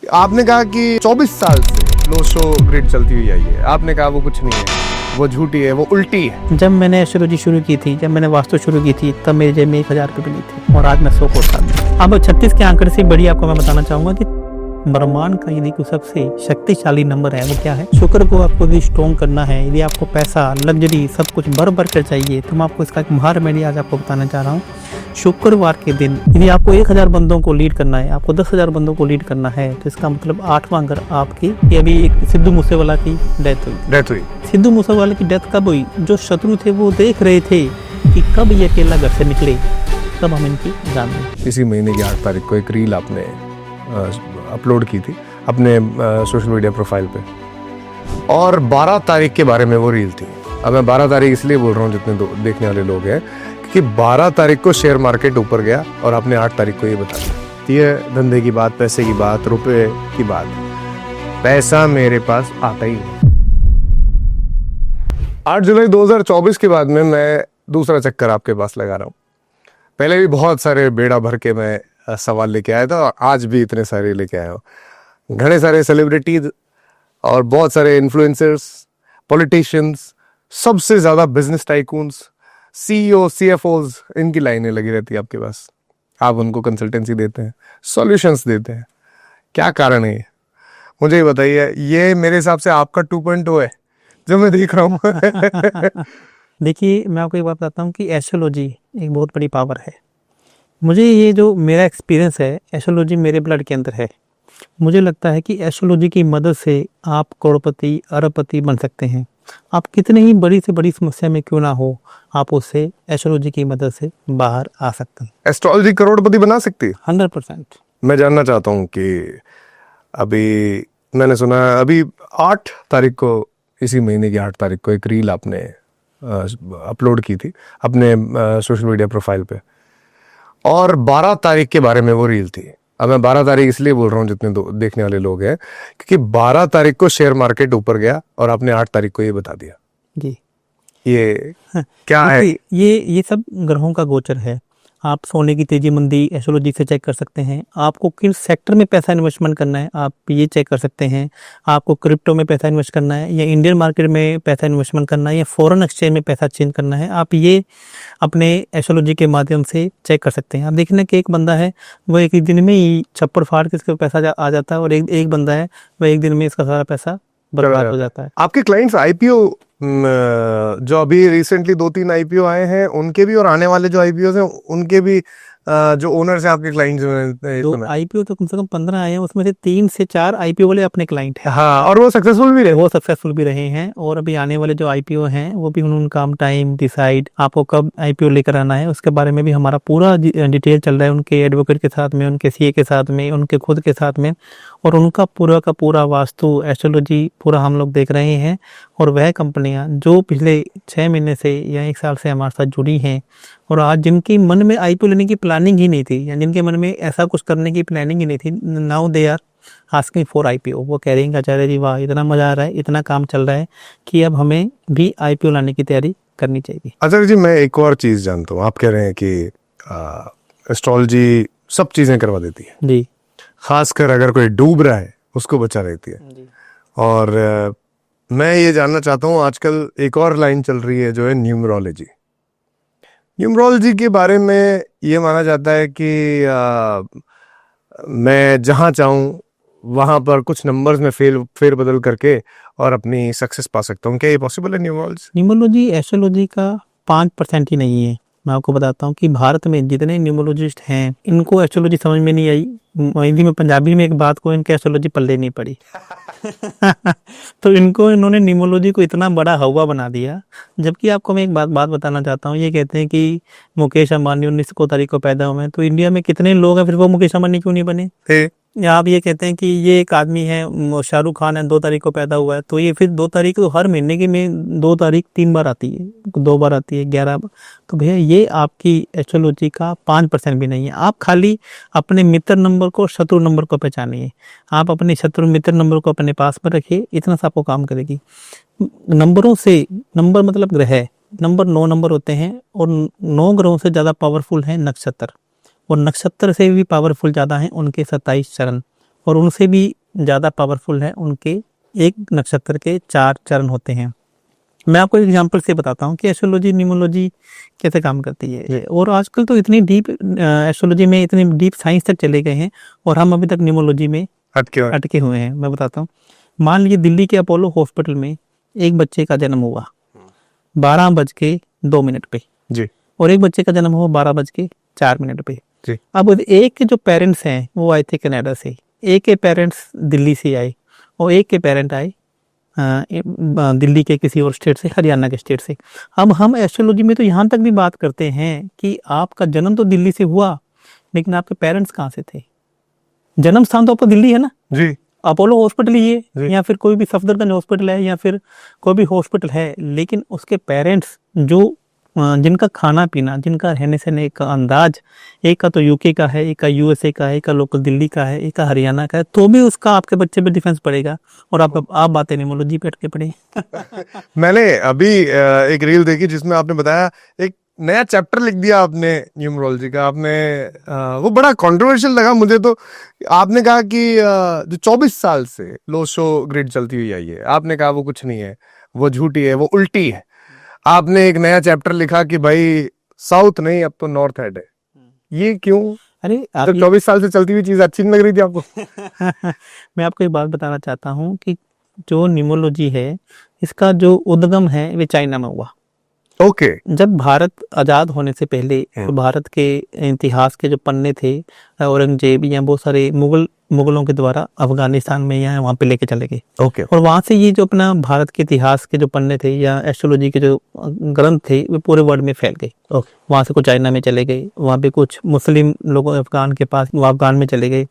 आपने कहा कि 24 साल से नो शो ग्रिड चलती हुई आई है, आपने कहा वो कुछ नहीं है, वो झूठी है, वो उल्टी है। जब मैंने एस्ट्रोलॉजी शुरू की थी, जब मैंने वास्तु शुरू की थी, तब मेरे जेब में 1000 रुपये मिली थी और आज मैं 100 करोड़ का आदमी। अब 36 के आंकड़े से बड़ी आपको मैं बताना चाहूंगा कि ब्रह्मांड का यदि कोई सबसे शक्तिशाली नंबर है वो क्या है। शुक्र को आपको यदि स्ट्रॉन्ग करना है, यदि आपको पैसा, लग्जरी सब कुछ भर भर कर चाहिए, तो मैं आपको इसका एक महा रेमेडी आज आपको बताना चाह रहा हूँ। शुक्रवार के दिन यदि आपको 1000 बंदों को लीड करना है, आपको 10,000 बंदों को लीड करना है, तो इसका मतलब 8वां घर आपकी, ये अभी एक सिद्धू मूसेवाला की डेथ हुई। सिद्धू मूसेवाला की डेथ कब हुई? जो शत्रु थे वो देख रहे थे कि कब ये अकेला घर से निकले, कब हम इनकी जान लें। इसी महीने की 8 तारीख को एक रील आपने अपलोड की थी अपने सोशल मीडिया प्रोफाइल पे, और 12 तारीख के बारे में वो रील थी। अब मैं 12 तारीख इसलिए बोल रहा हूँ जितने देखने वाले लोग हैं, कि 12 तारीख को शेयर मार्केट ऊपर गया और आपने 8 तारीख को ये बता दिया। ये धंधे की बात, पैसे की बात, रुपए की बात, पैसा मेरे पास आता ही नहीं। 8 जुलाई 2024 के बाद में मैं दूसरा चक्कर आपके पास लगा रहा हूँ। पहले भी बहुत सारे बेड़ा भर के मैं सवाल लेके आया था और आज भी इतने सारे लेके आया हूँ। घने सारे सेलिब्रिटीज और बहुत सारे इन्फ्लुएंसर्स, पॉलिटिशियंस, सबसे ज़्यादा बिजनेस टाइकून्स, सीईओ, सीएफओज, इनकी लाइनें लगी रहती है आपके पास। आप उनको कंसल्टेंसी देते हैं, सॉल्यूशंस देते हैं। क्या कारण है ये? मुझे ये बताइए। ये मेरे हिसाब से आपका 2.0 है जो मैं देख रहा हूँ। देखिए, मैं आपको एक बात बताता हूँ कि एस्ट्रोलॉजी एक बहुत बड़ी पावर है। मुझे ये जो मेरा एक्सपीरियंस है, एस्ट्रोलॉजी मेरे ब्लड के अंदर है। मुझे लगता है कि एस्ट्रोलॉजी की मदद से आप करोड़पति, अरबपति बन सकते हैं। आप कितने ही बड़ी से बड़ी समस्या में क्यों ना हो, आप उससे एस्ट्रोलॉजी की मदद से बाहर आ सकते हैं। एस्ट्रोलॉजी करोड़पति बना सकती है 100%। मैं जानना चाहता हूँ कि अभी मैंने सुना अभी 8 तारीख को, इसी महीने की 8 तारीख को एक रील आपने अपलोड की थी अपने सोशल मीडिया प्रोफाइल पे, और 12 तारीख के बारे में वो रील थी। अब मैं 12 तारीख इसलिए बोल रहा हूँ जितने देखने वाले लोग हैं, क्योंकि 12 तारीख को शेयर मार्केट ऊपर गया और आपने 8 तारीख को ये बता दिया। जी, ये क्या है? ये सब ग्रहों का गोचर है। आप सोने की तेजी मंदी एस्ट्रोलॉजी से चेक कर सकते हैं। आपको किस सेक्टर में पैसा इन्वेस्टमेंट करना है, आप ये चेक कर सकते हैं। आपको क्रिप्टो में पैसा इन्वेस्ट करना है, या इंडियन मार्केट में पैसा इन्वेस्टमेंट करना है, या फॉरेन एक्सचेंज में पैसा चेंज करना है, आप ये अपने एस्ट्रोलॉजी के माध्यम से चेक कर सकते हैं। आप देखना कि एक बंदा है वो एक दिन में ही छप्पर फाड़ के इसका पैसा आ जाता है, और एक बंदा है वह एक दिन में इसका सारा पैसा बर्बाद हो जाता है। आपके क्लाइंट्स आईपीओ जो अभी रिसेंटली 2-3 आईपीओ आए हैं उनके भी, और आने वाले जो आईपीओ हैं उनके भी, जो ओनर्स हैं आपके क्लाइंट्स जो आईपीओ तो कम से कम 15 आए हैं, उसमें से 3 से 4 आईपीओ वाले अपने क्लाइंट हैं। हाँ, और वो सक्सेसफुल भी रहे हैं। और अभी आने वाले जो आईपीओ हैं वो भी उनका टाइम डिसाइड, आपको कब आईपीओ लेकर आना है उसके बारे में भी हमारा पूरा डिटेल चल रहा है, उनके एडवोकेट के साथ में, उनके सीए के साथ में, उनके खुद के साथ में, और उनका पूरा का पूरा वास्तु एस्ट्रोलॉजी पूरा हम लोग देख रहे हैं। और वह कंपनियां जो पिछले 6 महीने से या 1 साल से हमारे साथ जुड़ी हैं, और आज जिनकी मन में आईपीओ लेने की प्लानिंग ही नहीं थी, या जिनके मन में ऐसा कुछ करने की प्लानिंग ही नहीं थी, now they are asking for IPO. वो कह रहे हैं आचार्य जी वाह, इतना मजा आ रहा है, इतना काम चल रहा है कि अब हमें भी आईपीओ लाने की तैयारी करनी चाहिए। आचार्य जी, मैं एक और चीज जानता हूँ। आप कह रहे हैं कि एस्ट्रोलॉजी सब चीजें करवा देती है जी, खासकर अगर कोई डूब रहा है उसको बचा लेती है जी। और मैं ये जानना चाहता हूँ, आजकल एक और लाइन चल रही है जो है न्यूमरोलॉजी। न्यूमरोलॉजी के बारे में ये माना जाता है कि मैं जहाँ चाहूँ वहाँ पर कुछ नंबर्स में फेर बदल करके और अपनी सक्सेस पा सकता हूँ। क्या ये पॉसिबल है? न्यूमरोलॉजी एस्ट्रोलॉजी का 5% ही नहीं है। मैं आपको बताता हूँ कि भारत में जितने न्यूमरोलॉजिस्ट हैं, इनको एस्ट्रोलॉजी समझ में नहीं आई। हिंदी में, पंजाबी में एक बात को इनके एस्ट्रोलॉजी पल्ले नहीं पड़ी। तो इन्होंने न्यूमरोलॉजी को इतना बड़ा हवा बना दिया। जबकि आपको मैं एक बात बताना चाहता हूँ। ये कहते हैं कि मुकेश अंबानी 19 तारीख को पैदा हुए हैं, तो इंडिया में कितने लोग हैं, फिर वो मुकेश अंबानी क्यों नहीं बने? या आप ये कहते हैं कि ये एक आदमी है, शाहरुख खान है, 2 तारीख को पैदा हुआ है, तो ये फिर 2 तारीख तो हर महीने की में 2 तारीख 3 बार आती है, 2 बार आती है, 11 बार। तो भैया ये आपकी एस्ट्रोलॉजी का 5% भी नहीं है। आप खाली अपने मित्र नंबर को, शत्रु नंबर को पहचानिए। आप अपने शत्रु मित्र नंबर को अपने पास में रखिए, इतना सा आपको काम करेगी। नंबरों से, नंबर मतलब ग्रह, नंबर 9 नंबर होते हैं, और 9 ग्रहों से ज़्यादा पावरफुल है नक्षत्र, और नक्षत्र से भी पावरफुल ज़्यादा हैं उनके 27 चरण, और उनसे भी ज़्यादा पावरफुल है। उनके एक नक्षत्र के 4 चरण होते हैं। मैं आपको एग्जांपल से बताता हूँ कि एस्ट्रोलॉजी न्यूमरोलॉजी कैसे काम करती है। और आजकल तो इतनी डीप एस्ट्रोलॉजी में इतनी डीप साइंस तक चले गए हैं और हम अभी तक न्यूमरोलॉजी में अटके हुए हैं। मैं बताता हूँ, मान लीजिए दिल्ली के अपोलो हॉस्पिटल में एक बच्चे का जन्म हुआ 12:02 पे जी, और एक बच्चे का जन्म हुआ 12:04 पे जी। अब एक के जो पेरेंट्स हैं वो आए थे कनाडा से, एक के पेरेंट्स दिल्ली से आए और एक के पेरेंट आए दिल्ली के किसी और स्टेट से, हरियाणा के स्टेट से। अब हम एस्ट्रोलॉजी में तो यहाँ तक भी बात करते हैं कि आपका जन्म तो दिल्ली से हुआ लेकिन आपके पेरेंट्स कहाँ से थे? जन्म स्थान तो आपका दिल्ली है ना जी, अपोलो हॉस्पिटल ही है या फिर कोई भी सफदरजंग हॉस्पिटल है या फिर कोई भी हॉस्पिटल है, लेकिन उसके पेरेंट्स जो जिनका खाना पीना, जिनका रहने सहने का अंदाज, एक का तो यूके का है, एक का यूएसए का है, एक का लोकल दिल्ली का है, एक का हरियाणा का है, तो भी उसका आपके बच्चे पे डिफेंस पड़ेगा और आप बातें न्यूमरोलॉजी पे अटके पड़े। मैंने अभी एक रील देखी जिसमें आपने बताया एक नया चैप्टर लिख दिया आपने न्यूमरोलॉजी का। आपने वो बड़ा कंट्रोवर्शियल लगा मुझे। तो आपने कहा कि जो 24 साल से लोशो ग्रिड चलती हुई आई है, आपने कहा वो कुछ नहीं है, वो झूठी है, वो उल्टी है। आपने एक नया चैप्टर लिखा कि भाई साउथ नहीं अब तो नॉर्थ हेड है। ये क्यों? अरे तो 24 साल से चलती हुई चीज अच्छी नहीं लग रही थी आपको? मैं आपको एक बात बताना चाहता हूँ कि जो न्यूमरोलॉजी है इसका जो उद्गम है वे चाइना में हुआ। ओके। जब भारत आजाद होने से पहले तो भारत के इतिहास के जो पन्ने थे औरंगजेब या बहुत सारे मुगलों के द्वारा अफगानिस्तान में या वहाँ पे लेके चले गए। ओके। और वहाँ से ये जो अपना भारत के इतिहास के जो पन्ने थे या एस्ट्रोलॉजी के जो ग्रंथ थे वे पूरे वर्ल्ड में फैल गए। वहाँ से कुछ चाइना में चले गए, वहाँ पे कुछ मुस्लिम लोगों अफगान के पास वो अफगान में चले गए,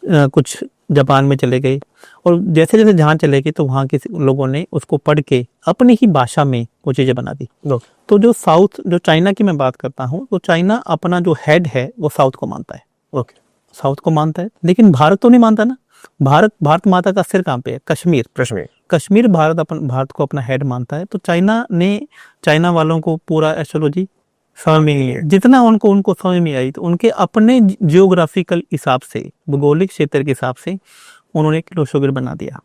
कुछ जापान में चले गए और जैसे जैसे जहाँ चले गए तो वहाँ के लोगों ने उसको पढ़ के अपनी ही भाषा में वो चीज़ें बना दी। तो जो साउथ, जो चाइना की मैं बात करता हूँ, तो चाइना अपना जो हेड है वो साउथ को मानता है। साउथ को मानता है, लेकिन भारत तो नहीं मानता ना। भारत माता का सिर कहाँ पे है? कश्मीर भारत को अपना हेड मानता है। तो चाइना वालों को पूरा एस्ट्रोलॉजी समझ में नहीं है। जितना उनको समझ में आई तो उनके अपने जियोग्राफिकल हिसाब से, भूगोलिक क्षेत्र के हिसाब से उन्होंने एक लोशो ग्रिड बना दिया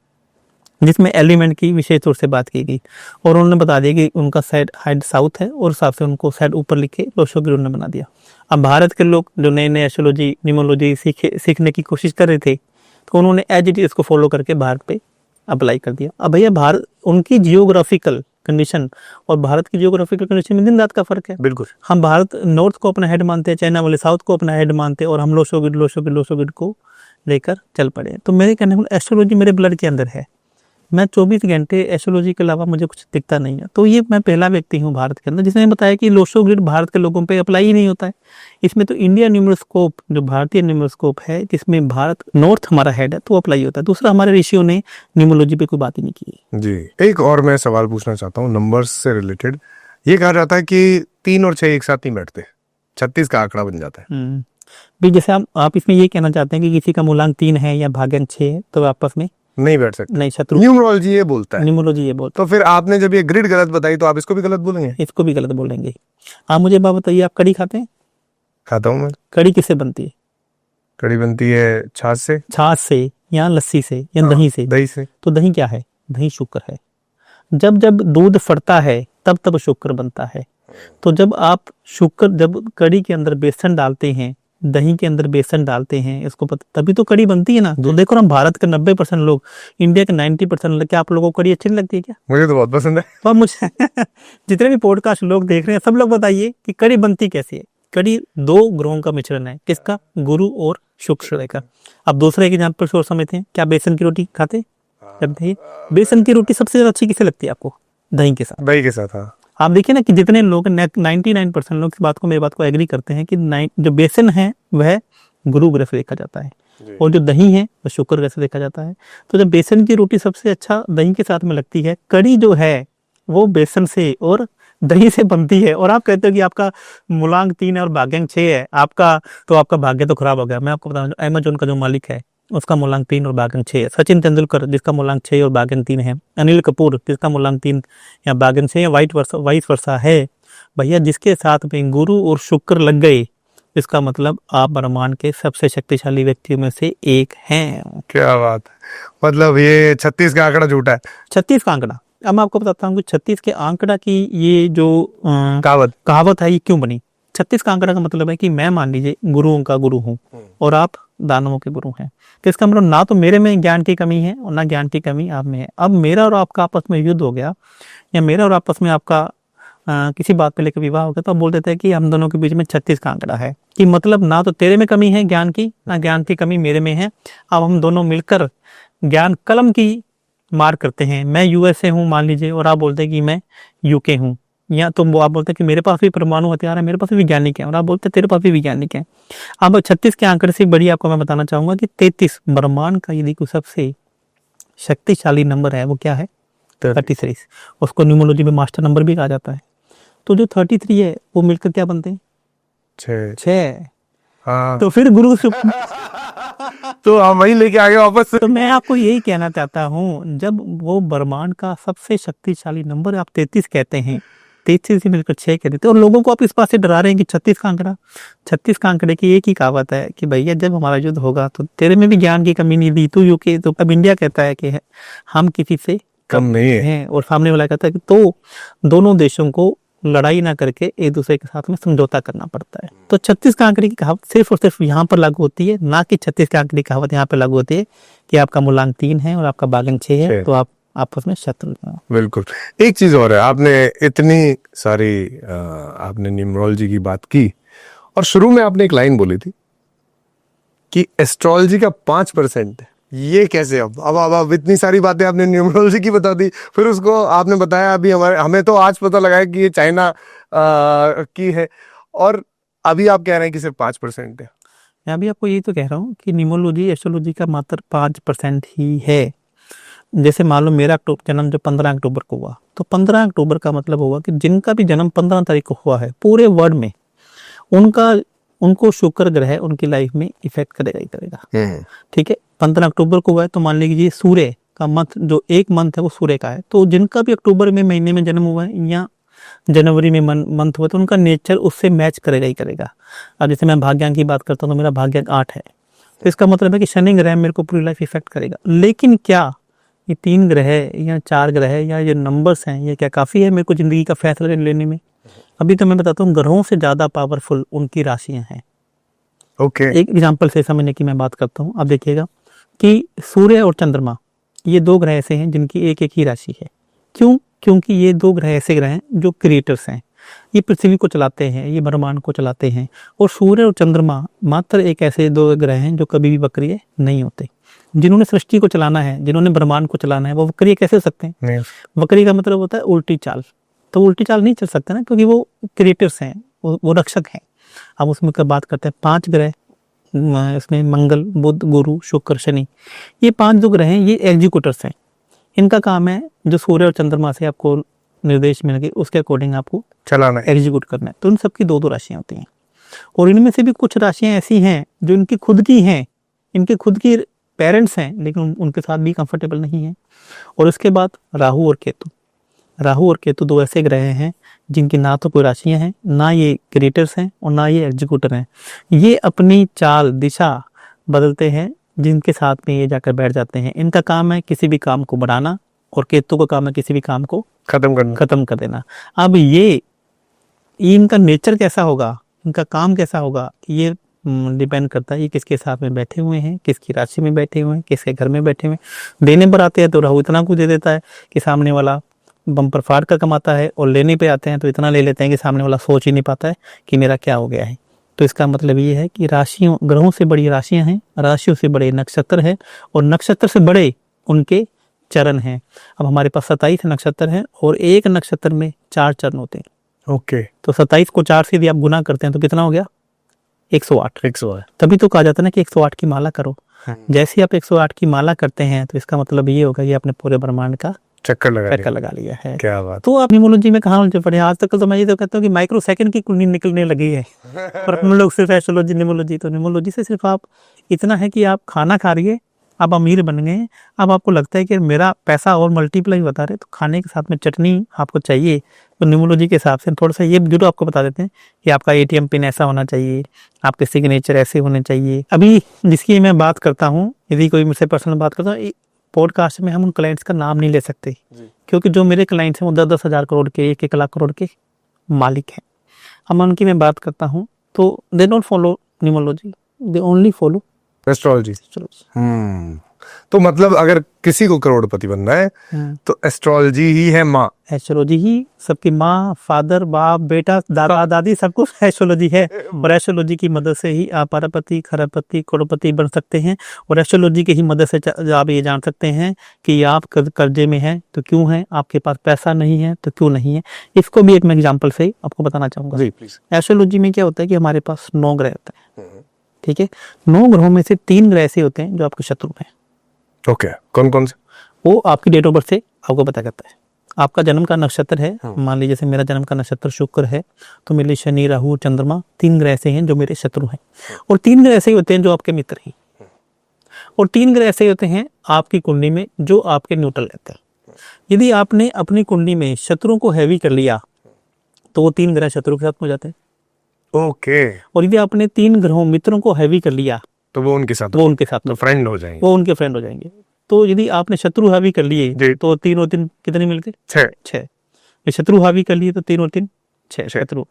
जिसमें एलिमेंट की विशेष तौर से बात की गई और उन्होंने बता दिया कि उनका साइड हेड साउथ है और हिसाब से उनको साइड ऊपर लिखे लोशो ग्रिड उन्होंने बना दिया। अब भारत के लोग जो नए नए एस्ट्रोलॉजी न्यूमरोलॉजी सीखने की कोशिश कर रहे थे तो उन्होंने एज इट इज इसको फॉलो करके भारत पे अप्लाई कर दिया। अब भैया भारत, उनकी जियोग्राफिकल कंडीशन और भारत की जियोग्राफिकल कंडीशन में दिन रात का फर्क है। बिल्कुल। हम भारत नॉर्थ को अपना हेड मानते हैं, चाइना वाले साउथ को अपना हेड मानते हैं और हम लोशो ग्रिड को लेकर चल पड़े। तो मेरे कहने को एस्ट्रोलॉजी मेरे ब्लड के अंदर है। मैं 24 घंटे एस्ट्रोलॉजी के अलावा मुझे कुछ दिखता नहीं है। तो ये मैं पहला व्यक्ति हूँ भारत के अंदर जिसने बताया कि लोशो ग्रिड भारत के लोगों पे अप्लाई ही नहीं होता है। इसमें तो इंडिया न्यूमरोस्कोप, जो भारतीय न्यूमरोस्कोप है जिसमें भारत नॉर्थ हमारा हेड है, तो अप्लाई होता है। दूसरा, हमारे ऋषियों ने न्यूमरोलॉजी पे कोई बात ही नहीं की। जी, एक और मैं सवाल पूछना चाहता हूँ नंबर्स से रिलेटेड। ये कहा जाता है कि 3 और 6 एक साथ नहीं बैठते, 36 का आंकड़ा बन जाता है। भी जैसे आप इसमें ये कहना चाहते हैं कि किसी का मूलांक 3 है या भाग्यांक 6 है तो आपस में नहीं बैठ सकते। नहीं, शत्रु। न्यूमरोलॉजी ये बोलता है। न्यूमरोलॉजी ये बोलता तो फिर आपने जब ये ग्रिड गलत बताई तो आप इसको भी गलत बोलेंगे? इसको भी गलत बोलेंगे। आप मुझे बात बताइए, आप कड़ी खाते हैं? खाता हूँ मैं। कड़ी किससे बनती है? कड़ी बनती है छाछ से। छाछ से या लस्सी से या दही से? दही से। तो दही क्या है? दही शुक्र है। जब जब दूध फटता है तब शुक्र बनता है। तो जब कड़ी के अंदर बेसन डालते हैं, दही के अंदर बेसन डालते हैं, इसको तभी तो कड़ी बनती है ना। तो देखो, हम भारत के 90% लोग, इंडिया के 90% लोग, क्या आप लोगों को कड़ी अच्छी नहीं लगती है क्या? मुझे तो बहुत पसंद है। तो मुझे जितने भी पॉडकास्ट लोग देख रहे हैं सब लोग बताइए कि कड़ी बनती कैसे है। कड़ी 2 ग्रहों का मिश्रण है। किसका? गुरु और शुक्र का। अब दूसरे एक एग्जाम्पल से और समझते हैं। क्या बेसन की रोटी खाते? जब बेसन की रोटी सबसे ज्यादा अच्छी किसे लगती है आपको? दही के साथ। दही के साथ, हाँ। आप देखिए ना कि जितने लोग 99% लोग मेरी बात को एग्री करते हैं कि जो बेसन है वह गुरु ग्रह से देखा जाता है और जो दही है वह शुक्र ग्रह से देखा जाता है। तो जब बेसन की रोटी सबसे अच्छा दही के साथ में लगती है, कड़ी जो है वो बेसन से और दही से बनती है, और आप कहते हो कि आपका मूलांक 3 है और भाग्यांक 6 है, आपका भाग्य तो खराब हो गया। मैं आपको बताऊं, अमेजोन का जो मालिक है उसका मूलांक 3 और भाग्यांक 6 है। सचिन तेंदुलकर जिसका मूलांक 6 और भाग्यांक 3 है। अनिल कपूर जिसका मूलांक 3 या भाग्यांक 6 या वाइस वर्षा है। भैया जिसके साथ में गुरु और शुक्र लग गए इसका मतलब आप ब्रह्मांड के सबसे शक्तिशाली व्यक्तियों में से एक हैं। क्या बात है, मतलब ये 36 का आंकड़ा झूठा है। 36 का आंकड़ा, अब मैं आपको बताता हूँ कि 36 के आंकड़ा की ये जो कहावत है ये क्यों बनी। 36 का आंकड़ा का मतलब है कि मैं मान लीजिए गुरुओं का गुरु हूँ और आप दानवों के गुरु हैं, तो इसका मतलब ना तो मेरे में ज्ञान की कमी है और ना ज्ञान की कमी आप में है। अब मेरा और आपका आपस में युद्ध हो गया या मेरा और आपस में आपका किसी बात पे लेकर विवाह हो गया, तो आप बोल देते हैं कि हम दोनों के बीच में 36 का आंकड़ा है, कि मतलब ना तो तेरे में कमी है ज्ञान की, ना ज्ञान की कमी मेरे में है। अब हम दोनों मिलकर ज्ञान कलम की मार करते हैं। मैं यूएसए हूँ मान लीजिए और आप बोलते हैं कि मैं यूके हूँ, या तो वो आप बोलते हैं कि मेरे पास भी परमाणु हथियार है, मेरे पास भी वैज्ञानिक है, और आप बोलते हैं तेरे पास भी वैज्ञानिक है। अब 36 के आंकड़े से बड़ी आपको मैं बताना चाहूंगा कि 33 ब्रह्मांड का यदि कोई सबसे शक्तिशाली नंबर है वो क्या है, 33। उसको न्यूमरोलॉजी में मास्टर नंबर भी कहा जाता है। तो जो 33 है वो मिलकर क्या बनते हैं, 6। हाँ, तो फिर गुरु तो हम वही लेके आ गए वापस। तो मैं आपको यही कहना चाहता हूँ, जब वो ब्रह्मांड का सबसे शक्तिशाली नंबर आप 33 कहते हैं, 33 से मिलकर 6 कह देते हैं, और लोगों को आप इस बात से डरा रहे हैं कि 36 का आंकड़ा। 36 का आंकड़े की एक ही कहावत है कि भैया जब हमारा युद्ध होगा तो तेरे में भी ज्ञान की कमी नहीं दी, तू यूके, तो अब इंडिया कहता है कि हम किसी से कम नहीं है। हैं, और सामने वाला कहता है कि तो दोनों देशों को लड़ाई ना करके एक दूसरे के साथ में समझौता करना पड़ता है। तो 36 का आंकड़े की कहावत सिर्फ और सिर्फ यहाँ पर लागू होती है, ना कि 36 का आंकड़े की कहावत यहाँ पर लागू होती है कि आपका मूलांक 3 है और आपका भागांक 6 है, तो आप आपस में शत्रु हैं। बिल्कुल। एक चीज और है, आपने इतनी सारी आपने न्यूमरोलॉजी की बात की और शुरू में आपने एक लाइन बोली थी कि एस्ट्रोलॉजी का 5% है। ये कैसे? अब इतनी सारी बातें आपने न्यूमरोलॉजी की बता दी, फिर उसको आपने बताया अभी हमें तो आज पता लगा है कि ये चाइना की है, और अभी आप कह रहे हैं कि सिर्फ 5% है। मैं अभी आपको यही तो कह रहा हूँ कि न्यूमरोलॉजी एस्ट्रोलॉजी का मात्र 5% ही है। जैसे मान लो मेरा जन्म जो 15 अक्टूबर को हुआ, तो 15 अक्टूबर का मतलब होगा कि जिनका भी जन्म 15 तारीख को हुआ है पूरे वर्ल्ड में, उनको शुक्र ग्रह उनकी लाइफ में इफेक्ट करेगा ही करेगा। ठीक है, 15 अक्टूबर को हुआ है तो मान लीजिए सूर्य का मंथ, जो एक मंथ है वो सूर्य का है, तो जिनका भी अक्टूबर में महीने में जन्म हुआ है या जनवरी में मंथ हुआ, तो उनका नेचर उससे मैच करेगा ही करेगा। अब जैसे मैं भाग्यांक की बात करता हूँ तो मेरा भाग्यांक 8 है, तो इसका मतलब है कि शनि ग्रह मेरे को पूरी लाइफ इफेक्ट करेगा। लेकिन क्या ये 3 ग्रह या 4 ग्रह या ये नंबर्स हैं, ये क्या काफी है मेरे को जिंदगी का फैसला लेने में? अभी तो मैं बताता हूँ, ग्रहों से ज्यादा पावरफुल उनकी राशियां हैं। ओके। एक एग्जांपल से समझने की मैं बात करता हूँ। अब देखिएगा कि सूर्य और चंद्रमा ये 2 ग्रह ऐसे हैं जिनकी एक एक ही राशि है। क्यों? क्योंकि ये 2 ग्रह ऐसे ग्रह हैं जो क्रिएटर्स हैं, ये पृथ्वी को चलाते हैं, ये ब्रह्मांड को चलाते हैं। और सूर्य और चंद्रमा मात्र एक ऐसे 2 ग्रह हैं जो कभी भी वक्रीय नहीं होते। जिन्होंने सृष्टि को चलाना है, जिन्होंने ब्रह्मांड को चलाना है, वो वक्रीय कैसे हो सकते हैं? वक्रीय का मतलब होता है उल्टी चाल, तो उल्टी चाल नहीं चल सकते ना, क्योंकि वो क्रिएटर्स हैं, वो रक्षक हैं। अब उसमें बात करते हैं 5 ग्रह, इसमें मंगल, बुध, गुरु, शुक्र, शनि, ये 5 जो ग्रह हैं ये एग्जीक्यूटर्स हैं। इनका काम है जो सूर्य और चंद्रमा से आपको निर्देश मिल गए उसके अकॉर्डिंग आपको चलाना है, एग्जीक्यूट करना है। तो इन सबकी 2-2 राशियां होती हैं, और इनमें से भी कुछ राशियां ऐसी हैं जो इनकी खुद की हैं, इनके खुद की पेरेंट्स हैं, लेकिन उनके साथ भी कंफर्टेबल नहीं है। और इसके बाद राहु और केतु, राहु और केतु 2 ऐसे ग्रह हैं जिनकी ना तो कोई राशियां हैं, ना ये क्रिएटर्स हैं और ना ये एग्जीक्यूटर हैं। ये अपनी चाल दिशा बदलते हैं, जिनके साथ में ये जाकर बैठ जाते हैं। इनका काम है किसी भी काम को बढ़ाना, और केतु का काम है किसी भी काम को खत्म कर देना। अब ये इनका नेचर कैसा होगा, इनका काम कैसा होगा, ये डिपेंड करता है ये किसके साथ में बैठे हुए हैं, किसकी राशि में बैठे हुए हैं, किसके घर में बैठे हुए हैं। देने पर आते हैं तो राहु इतना कुछ दे देता है कि सामने वाला बम्पर फाड़ कर कमाता है, और लेने पे आते हैं तो इतना ले लेते हैं कि सामने वाला सोच ही नहीं पाता है कि मेरा क्या हो गया है। तो इसका मतलब ये है कि राशियों, ग्रहों से बड़ी राशियां हैं, राशियों से बड़े नक्षत्र हैं, और नक्षत्र से बड़े उनके चरण हैं। अब हमारे पास 27 नक्षत्र हैं और एक नक्षत्र में 4 चरण होते हैं। ओके। तो 27 को 4 से यदि आप गुना करते हैं तो कितना हो गया? 108। तभी तो कहा जाता है ना कि 108 की माला करो। जैसे ही आप 108 की माला करते हैं तो इसका मतलब ये होगा कि आपने पूरे ब्रह्मांड का चक्कर लगा लिया है। क्या बात। तो आप न्यूमरोलॉजी में कहाँ उलझे पड़े? आज तक तो मैं ये तो कहता हूँ कि माइक्रो सेकंड की कुंडली निकलने लगी है पर हम लोग सिर्फ एस्ट्रोलॉजी न्यूमरोलॉजी, तो न्यूमरोलॉजी से सिर्फ आप इतना है कि आप खाना खा रही है आप अमीर बन गए हैं, अब आपको लगता है कि मेरा पैसा और मल्टीप्लाई बता रहे, तो खाने के साथ में चटनी आपको चाहिए, तो न्यूमरोलॉजी के हिसाब से थोड़ा सा ये जरूर आपको बता देते हैं कि आपका एटीएम पिन ऐसा होना चाहिए, आपके सिग्नेचर ऐसे होने चाहिए। अभी जिसकी मैं बात करता हूँ, यदि कोई मुझसे पर्सनल बात करता हूँ, पॉडकास्ट में हम उन क्लाइंट्स का नाम नहीं ले सकते, क्योंकि जो मेरे क्लाइंट्स हैं वो 10-10 हजार करोड़ के, 1-1 लाख करोड़ के मालिक हैं। हम उनकी मैं बात करता हूँ तो they don't follow numerology, they only follow astrology. तो मतलब अगर किसी को करोड़पति बनना है तो एस्ट्रोलॉजी ही है माँ। एस्ट्रोलॉजी ही सबकी माँ, फादर, बाप, बेटा, दादा दादी, सब कुछ एस्ट्रोलॉजी है। और एस्ट्रोलॉजी की मदद से ही आप अरबपति, खरबपति, करोड़पति बन सकते हैं। और एस्ट्रोलॉजी की ही मदद से आप ये जान सकते हैं कि आप कर्जे में हैं तो क्यों हैं, आपके पास पैसा नहीं है तो क्यों नहीं है। इसको भी एक मैं एग्जाम्पल से आपको बताना चाहूंगा। जी प्लीज। एस्ट्रोलॉजी में क्या होता है कि हमारे पास 9 ग्रह होते हैं, ठीक है। 9 ग्रहों में से 3 ग्रह ऐसे होते हैं जो आपके शत्रु हैं। ओके, कौन कौन से? वो आपकी डेट ऑफ बर्थ से आपको पता करता है। आपका जन्म का नक्षत्र है, मान लीजिए जैसे मेरा जन्म का नक्षत्र शुक्र है, तो मेरे लिए शनि, राहु, चंद्रमा 3 ग्रह ऐसे हैं जो मेरे शत्रु हैं। और 3 ग्रह ऐसे ही होते हैं जो आपके मित्र हैं। और 3 ग्रह ऐसे होते हैं आपकी कुंडली में जो आपके न्यूट्रल रहते हैं। यदि आपने अपनी कुंडली में शत्रुओं को हैवी कर लिया तो वो 3 ग्रह शत्रु के साथ हो जाते हैं। ओके। और यदि आपने 3 ग्रहों मित्रों को हैवी कर लिया तो वो उनके साथ, वो उनके साथ तो फ्रेंड हो जाएंगे, वो उनके फ्रेंड हो जाएंगे। तो यदि आपने शत्रु हावी कर लिए तो 3 और 3 कितने मिल गए? 6। शत्रु हावी कर लिए तो 3 और 3 6 शत्रु।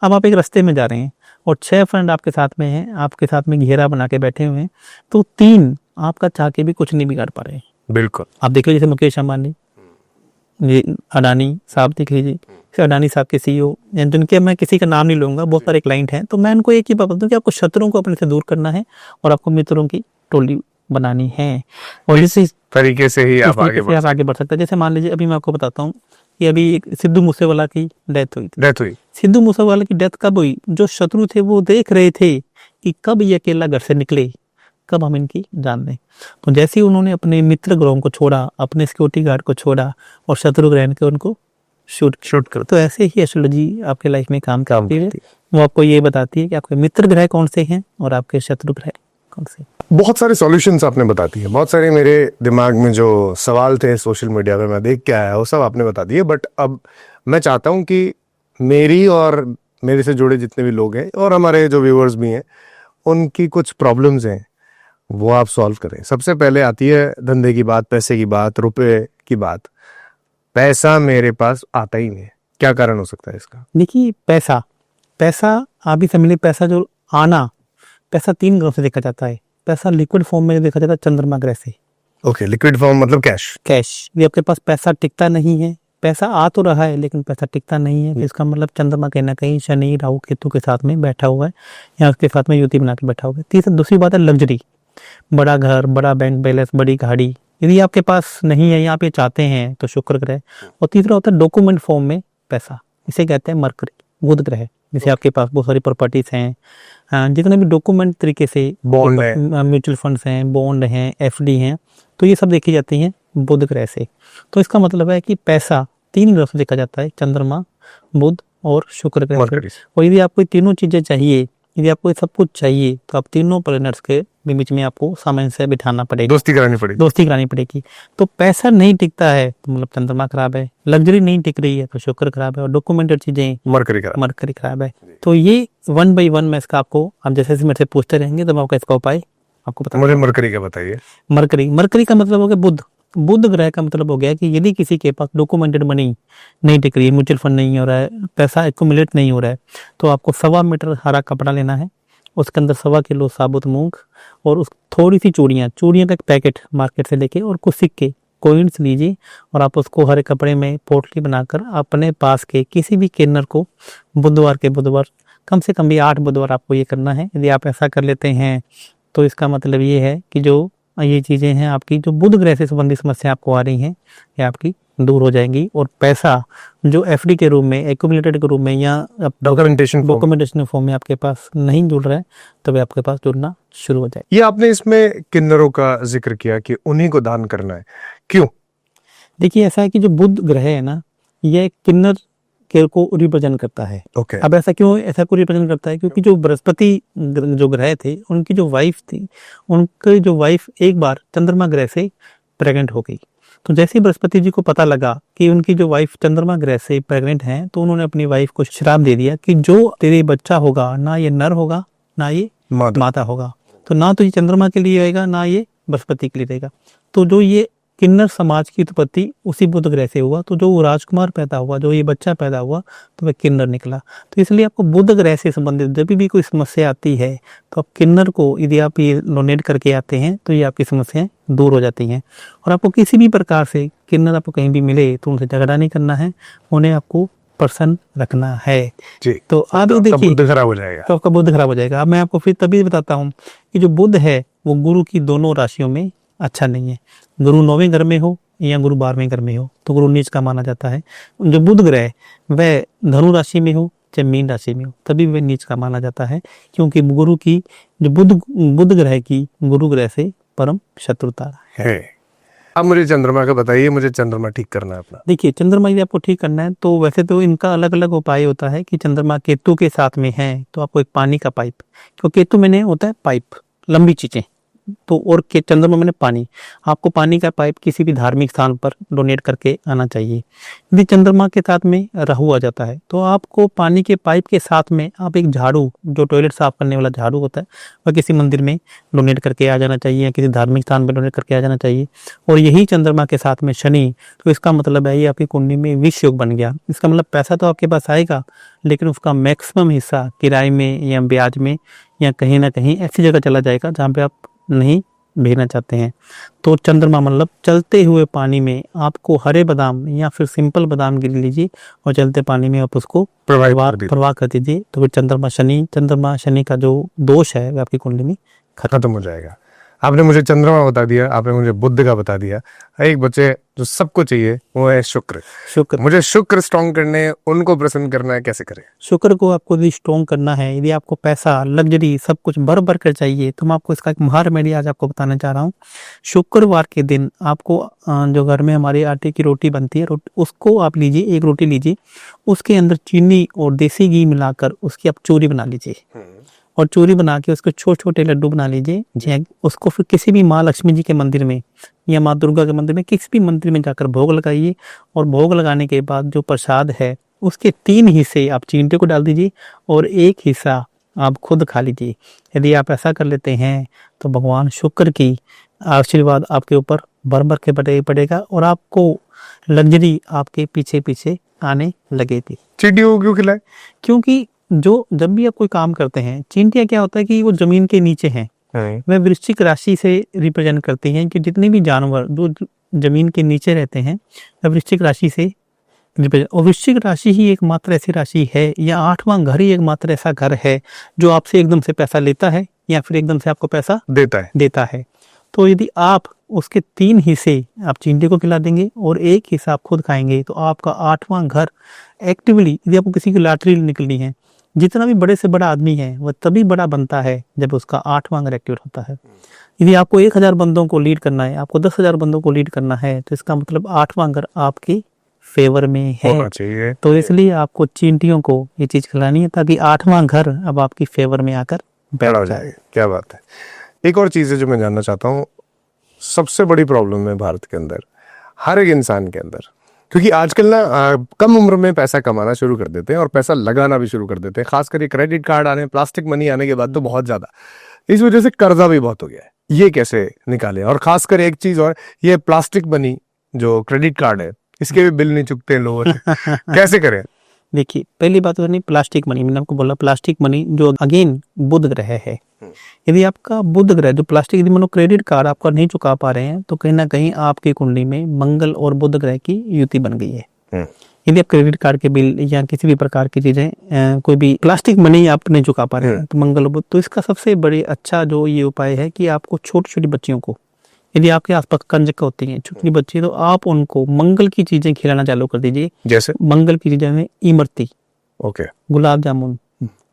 अब आप एक रास्ते में जा रहे हैं और 6 फ्रेंड आपके साथ में हैं, आपके साथ में घेरा बना के बैठे हुए हैं, तो 3 आपका चाह के भी कुछ नहीं बिगाड़ पा रहे हैं। बिल्कुल। आप देख लीजिए जैसे मुकेश अंबानी, ये अडानी साहब देख लीजिए, अडानी साहब के सीईओ, जिनके मैं किसी का नाम नहीं लूंगा, बहुत सारे क्लाइंट हैं। तो मैं उनको एक ही बात बताऊं कि आपको शत्रुओं को अपने से दूर करना है और आपको मित्रों की टोली बनानी है। और इस तरीके से ही आप आगे बढ़ सकते हैं। जैसे मान लीजिए अभी मैं आपको बताता हूँ कि अभी एक सिद्धू मूसेवाला की डेथ हुई। सिद्धू मूसेवाला की डेथ कब हुई? जो शत्रु थे वो देख रहे थे कि कब ये अकेला घर से निकले, कब हम इनकी जान लें। तो जैसे ही उन्होंने अपने मित्र ग्रहों को छोड़ा, अपने सिक्योरिटी गार्ड को छोड़ा और शत्रु ग्रह के उनको शूट कर, तो ऐसे ही एस्ट्रोलॉजी आपके लाइफ में काम करती है। वो आपको ये बताती है कि आपके मित्र ग्रह कौन से हैं और आपके शत्रु ग्रह कौन से। बहुत सारे सॉल्यूशंस आपने बता दिए, बहुत सारे मेरे दिमाग में जो सवाल थे सोशल मीडिया पे मैं देख के आया वो सब आपने बता दिए। बट अब मैं चाहता हूँ कि मेरी और मेरे से जुड़े जितने भी लोग हैं और हमारे जो व्यूअर्स भी हैं उनकी कुछ प्रॉब्लम्स हैं वो आप सॉल्व करें। सबसे पहले आती है धंधे की बात, पैसे की बात, रुपए की बात। पैसा मेरे पास आता ही नहीं, क्या कारण हो सकता है इसका? देखिए पैसा आप ही समझ, पैसा जो आना, पैसा 3 ग्रहों से देखा जाता है। पैसा लिक्विड फॉर्म में देखा जाता है चंद्रमा ग्रह से। ओके, लिक्विड फॉर्म मतलब कैश। ये आपके पास पैसा टिकता नहीं है, पैसा आ तो रहा है लेकिन पैसा टिकता नहीं है। इसका मतलब चंद्रमा कहीं ना कहीं शनि, राहु, केतु के साथ में बैठा हुआ है या उसके साथ में युति बना के बैठा हुआ है। तीसरी दूसरी बात है लग्जरी, बड़ा घर, बड़ा बैंक बैलेंस, बड़ी गाड़ी। यदि आपके पास नहीं है या आप ये चाहते हैं तो शुक्र ग्रह। और तीसरा होता है डॉक्यूमेंट फॉर्म में पैसा, इसे कहते हैं मरकरी, बुध ग्रह। जैसे आपके पास बहुत सारी प्रॉपर्टीज हैं, जितने भी डॉक्यूमेंट तरीके से, बॉन्ड है, म्यूचुअल फंड्स हैं, बॉन्ड हैं, एफडी हैं, तो ये सब देखी जाती हैं बुध ग्रह से। तो इसका मतलब है कि पैसा 3 ग्रह से देखा जाता है, चंद्रमा, बुध और शुक्र ग्रह। और यदि आपको तीनों चीजें चाहिए, यदि आपको सब कुछ चाहिए तो आप तीनों प्लैनेट्स के बीच में आपको सामंजस्य बिठाना पड़ेगा, दोस्ती करानी पड़ेगी। तो पैसा नहीं टिकता है तो मतलब चंद्रमा खराब है, लग्जरी नहीं टिक रही है तो शुक्र खराब है, और डॉक्यूमेंटेड चीजें मरकरी खराब है। तो ये 1 by 1 मैं इसका आपको, आप जैसे मेरे से पूछते रहेंगे तो मैं आपका इसका उपाय आपको बता। मुझे मरकरी का बताइए। मरकरी का मतलब हो गया बुध ग्रह का मतलब हो गया कि यदि किसी के पास डॉक्यूमेंटेड मनी नहीं टिक रही है, म्यूचुअल फंड नहीं हो रहा है, पैसा एक्यूमुलेट नहीं हो रहा है, तो आपको 1.25 मीटर हरा कपड़ा लेना है, उसके अंदर 1.25 किलो साबुत मूंग और उस थोड़ी सी चूड़ियाँ का एक पैकेट मार्केट से लेके और कुछ सिक्के कॉइन्स लीजिए और आप उसको हरे कपड़े में पोटली बनाकर अपने पास के किसी भी किन्नर को बुधवार कम से कम भी 8 बुधवार आपको ये करना है। यदि आप ऐसा कर लेते हैं तो इसका मतलब ये है कि जो ये चीजें हैं आपकी, जो बुध ग्रह से संबंधित समस्या आपको आ रही हैं, ये आपकी दूर हो जाएंगी। और पैसा जो एफडी के रूप में, एक्यूमुलेटेड के रूप में या डॉक्यूमेंटेशन फॉर्म में आपके पास नहीं जुड़ रहा है, तब आपके पास जुड़ना शुरू हो जाए। ये आपने इसमें किन्नरों का जिक्र किया कि उन्हीं को दान करना है, क्यों? देखिए ऐसा है कि जो बुध ग्रह है ना, ये किन्नर के को रिप्रेजेंट करता है। ओके। अब ऐसा क्यों रिप्रेजेंट करता है? क्योंकि जो बृहस्पति जो ग्रह थे, उनकी जो वाइफ थी, उनकी जो वाइफ एक बार चंद्रमा ग्रह से प्रेग्नेंट हो गई। तो जैसे ही बृहस्पति जी को पता लगा कि उनकी जो वाइफ चंद्रमा ग्रह से प्रेग्नेंट है, तो उन्होंने अपनी वाइफ को श्राप दे दिया कि जो तेरे बच्चा होगा, ना ये नर होगा ना ये माता होगा। तो ना तो ये चंद्रमा के लिए रहेगा, ना ये बृहस्पति के लिए रहेगा। तो जो ये किन्नर समाज की उत्पत्ति उसी बुध ग्रह से हुआ। तो जो राजकुमार पैदा हुआ, जो ये बच्चा पैदा हुआ, तो वह किन्नर निकला। तो इसलिए आपको बुध ग्रह से संबंधित जब भी कोई समस्या आती है, तो आप किन्नर को यदि आप ये डोनेट करके आते हैं, तो ये आपकी समस्याएं दूर हो जाती हैं। और आपको किसी भी प्रकार से किन्नर आपको कहीं भी मिले तो उनसे झगड़ा नहीं करना है, उन्हें आपको प्रसन्न रखना है जी। तो आप देखिए, बुध खराब हो जाएगा, तो आपका बुध खराब हो जाएगा। अब मैं आपको फिर तभी बताता हूँ कि जो बुध है वो गुरु की दोनों राशियों में अच्छा नहीं है। गुरु 9वें घर में हो या गुरु 12वें घर में हो तो गुरु नीच का माना जाता है। जो बुध ग्रह वह धनु राशि में हो चाहे मीन राशि में हो, तभी वह नीच का माना जाता है, क्योंकि गुरु की जो बुध ग्रह की गुरु ग्रह से परम शत्रुता है। अब मुझे चंद्रमा का बताइए, मुझे चंद्रमा ठीक करना है अपना। देखिए, चंद्रमा यदि आपको ठीक करना है तो वैसे तो इनका अलग अलग उपाय होता है कि चंद्रमा केतु के साथ में है तो आपको एक पानी का पाइप, क्योंकि केतु मैंने होता है पाइप, लंबी चीजें, तो और के चंद्रमा मैंने पानी, आपको पानी का पाइप किसी भी धार्मिक स्थान पर डोनेट करके आना चाहिए। यदि चंद्रमा के साथ में राहु आ जाता है तो आपको पानी के पाइप के साथ में आप एक झाड़ू, जो टॉयलेट साफ करने वाला झाड़ू होता है, वह किसी मंदिर में डोनेट करके आ जाना चाहिए या किसी धार्मिक स्थान पर डोनेट करके आ जाना चाहिए। और यही चंद्रमा के साथ में शनि, तो इसका मतलब है ये आपकी कुंडली में विष योग बन गया। इसका मतलब पैसा तो आपके पास आएगा, लेकिन उसका मैक्सिमम हिस्सा किराए में या ब्याज में या कहीं ना कहीं ऐसी जगह चला जाएगा जहाँ पे आप नहीं भेजना चाहते हैं। तो चंद्रमा मतलब चलते हुए पानी में आपको हरे बादाम या फिर सिंपल बादाम गिर लीजिए और चलते पानी में आप उसको प्रवाह कर दीजिए, तो फिर चंद्रमा शनि का जो दोष है वह आपकी कुंडली में खत्म हो जाएगा। आपने मुझे चंद्रमा बता दिया, आपने मुझे बुध का बता दिया। एक बच्चे जो सबको चाहिए वो है शुक्र। मुझे शुक्र स्ट्रॉन्ग करने, उनको प्रसन्न करना है, कैसे करें? शुक्र को आपको यदि स्ट्रॉन्ग करना है, यदि आपको पैसा, लग्जरी सब कुछ भर भर कर चाहिए, तो मैं आपको इसका एक महा रेमेडी आज आपको बताना चाह रहा हूँ। शुक्रवार के दिन आपको जो घर में हमारे आटे की रोटी बनती है, उसको आप लीजिए, एक रोटी लीजिए, उसके अंदर चीनी और देसी घी मिलाकर उसकी आप चूरी बना लीजिए और चूरी बना के उसके छोटे छोटे लड्डू बना लीजिए। उसको फिर किसी भी माँ लक्ष्मी जी के मंदिर में या माँ दुर्गा के मंदिर में, किसी भी मंदिर में जाकर भोग लगाइए। और भोग लगाने के बाद जो प्रसाद है उसके 3 हिस्से आप चींटे को डाल दीजिए और 1 हिस्सा आप खुद खा लीजिए। यदि आप ऐसा कर लेते हैं तो भगवान शुक्र की आशीर्वाद आपके ऊपर भर भर के पड़ेगा और आपको लग्जरी आपके पीछे पीछे आने लगेगी। चींटियों को क्यों खिलाए? क्योंकि जब भी आप कोई काम करते हैं, चींटियां क्या होता है कि वो जमीन के नीचे हैं, वह वृश्चिक राशि से रिप्रेजेंट करती हैं कि जितने भी जानवर जो जमीन के नीचे रहते हैं वह वृश्चिक राशि से रिप्रेजेंट। और वृश्चिक राशि ही एकमात्र ऐसी राशि है या 8वां घर ही एकमात्र ऐसा घर है जो आपसे एकदम से पैसा लेता है या फिर एकदम से आपको पैसा देता है। तो यदि आप उसके 3 हिस्से आप चींटी को खिला देंगे और 1 हिस्सा आप खुद खाएंगे तो आपका 8वां घर एक्टिवली, यदि आपको किसी की लॉटरी निकलनी है, जितना भी बड़े से बड़ा आदमी है वह तभी बड़ा बनता है जब उसका 8वां घर एक्टिवेट होता है। यदि आपको 1000 बंदों को लीड करना है, आपको 10,000 बंदों को लीड करना है, तो इसका मतलब 8वां घर आपके फेवर में है। तो इसलिए आपको चींटियों को ये चीज खिलानी है ताकि 8वां घर अब आपकी फेवर में आकर बैठ जाए। क्या बात है। एक और चीज है जो मैं जानना चाहता हूँ, सबसे बड़ी प्रॉब्लम है भारत के अंदर, हर एक इंसान के अंदर, क्योंकि आजकल ना कम उम्र में पैसा कमाना शुरू कर देते हैं और पैसा लगाना भी शुरू कर देते हैं। खासकर ये क्रेडिट कार्ड आने, प्लास्टिक मनी आने के बाद तो बहुत ज्यादा, इस वजह से कर्जा भी बहुत हो गया है। ये कैसे निकाले? और खासकर एक चीज और, ये प्लास्टिक मनी जो क्रेडिट कार्ड है, इसके भी बिल नहीं चुकते हैं लोगों से कैसे करें? देखिए, पहली बात तो नहीं, प्लास्टिक मनी, मैंने आपको बोला प्लास्टिक मनी जो अगेन बुध ग्रह है। यदि आपका बुध ग्रह जो प्लास्टिक, यदि मानो क्रेडिट कार्ड आपका नहीं चुका पा रहे हैं, तो कहीं ना कहीं आपकी कुंडली में मंगल और बुध ग्रह की युति बन गई है। यदि आप क्रेडिट कार्ड के बिल या किसी भी प्रकार की चीजें, कोई भी प्लास्टिक मनी आप नहीं चुका पा रहे हैं, तो मंगल बुध, तो इसका सबसे बड़े अच्छा जो ये उपाय है कि आपको छोटी छोटी बच्चियों को, यदि आपके आसपास कंजक होती हैं छोटी बच्ची, तो आप उनको मंगल की चीजें खिलाना चालू कर दीजिए। जैसे मंगल की चीजें में इमरती, गुलाब जामुन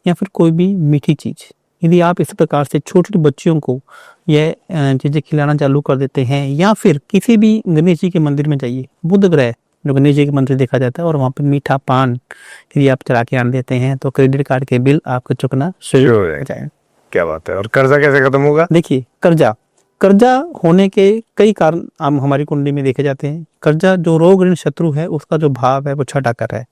या फिर कोई भी मीठी चीज, यदि आप इस प्रकार से छोटी बच्चियों को यह चीजें खिलाना चालू कर देते हैं, या फिर किसी भी गणेश जी के मंदिर में जाइए, बुध ग्रह जो गणेश जी के मंदिर देखा जाता है, और वहाँ पे मीठा पान यदि आप चला के आन देते हैं तो क्रेडिट कार्ड के बिल आपको चुकना शुरू शुरू हो हो जाएगा। जाएगा। क्या बात है। और कर्जा कैसे खत्म होगा? देखिए, कर्जा होने के कई कारण हम हमारी कुंडली में देखे जाते हैं। कर्जा जो रोग ऋण शत्रु है, उसका जो भाव है वो छठा कर है।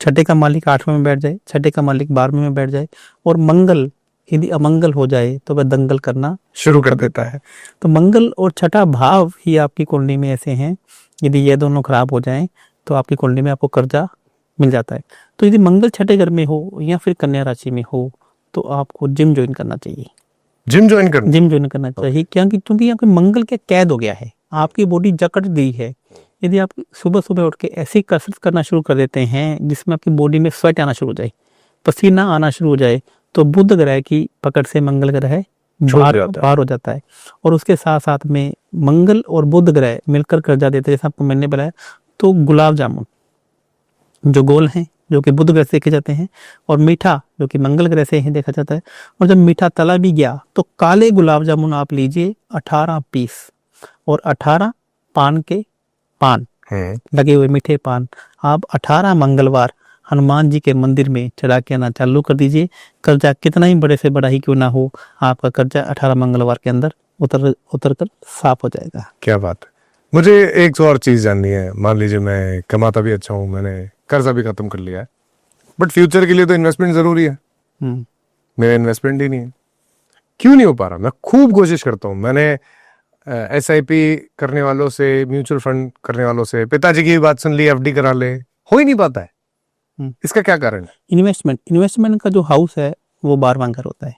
छठे का मालिक 8वें में बैठ जाए, छठे का मालिक 12वें में बैठ जाए, और मंगल यदि अमंगल हो जाए तो वह दंगल करना शुरू कर देता है। तो मंगल और छठा भाव ही आपकी कुंडली में ऐसे हैं, यदि ये दोनों खराब हो जाएं तो आपकी कुंडली में आपको कर्जा मिल जाता है। तो यदि मंगल छठे घर में हो या फिर कन्या राशि में हो तो आपको जिम ज्वाइन करना चाहिए। जिम ज्वाइन करना? जिम ज्वाइन करना चाहिए, क्योंकि यहाँ पे मंगल क्या कैद हो गया है, आपकी बॉडी जकड़ दी है। यदि आप सुबह सुबह उठ के ऐसी कसरत करना शुरू कर देते हैं जिसमें आपकी बॉडी में स्वेट आना शुरू हो जाए, पसीना आना शुरू हो जाए, तो बुध ग्रह की पकड़ से मंगल ग्रह बाहर हो जाता है। और उसके साथ साथ में मंगल और बुध ग्रह मिलकर कर्जा देते हैं, जैसा आपको मैंने बताया। तो गुलाब जामुन जो गोल हैं, जो कि बुध ग्रह से देखे जाते हैं, और मीठा जो कि मंगल ग्रह से ही देखा जाता है। और जब मीठा तला भी गया तो काले गुलाब जामुन आप लीजिए 18 पीस, और 18 पान के पान लगे हुए मीठे पान आप 18 मंगलवार हनुमान जी के मंदिर में चढ़ा के आना चालू कर दीजिए। कर्जा कितना ही बड़े से बड़ा ही क्यों ना हो, आपका कर्जा 18 मंगलवार के अंदर उतर कर साफ हो जाएगा। क्या बात है। मुझे एक और चीज जाननी है। मान लीजिए मैं कमाता भी अच्छा हूँ, मैंने कर्जा भी खत्म कर लिया है, बट फ्यूचर के लिए तो इन्वेस्टमेंट जरूरी है। मेरा इन्वेस्टमेंट ही नहीं है, क्यों नहीं हो पा रहा? मैं खूब कोशिश करता हूँ। मैंने SIP करने वालों से, म्यूचुअल फंड करने वालों से, पिताजी की भी बात सुन ली, FD करा ले, हो ही नहीं पाता है। इसका क्या कारण है? इन्वेस्टमेंट का जो हाउस है वो 12वां घर होता है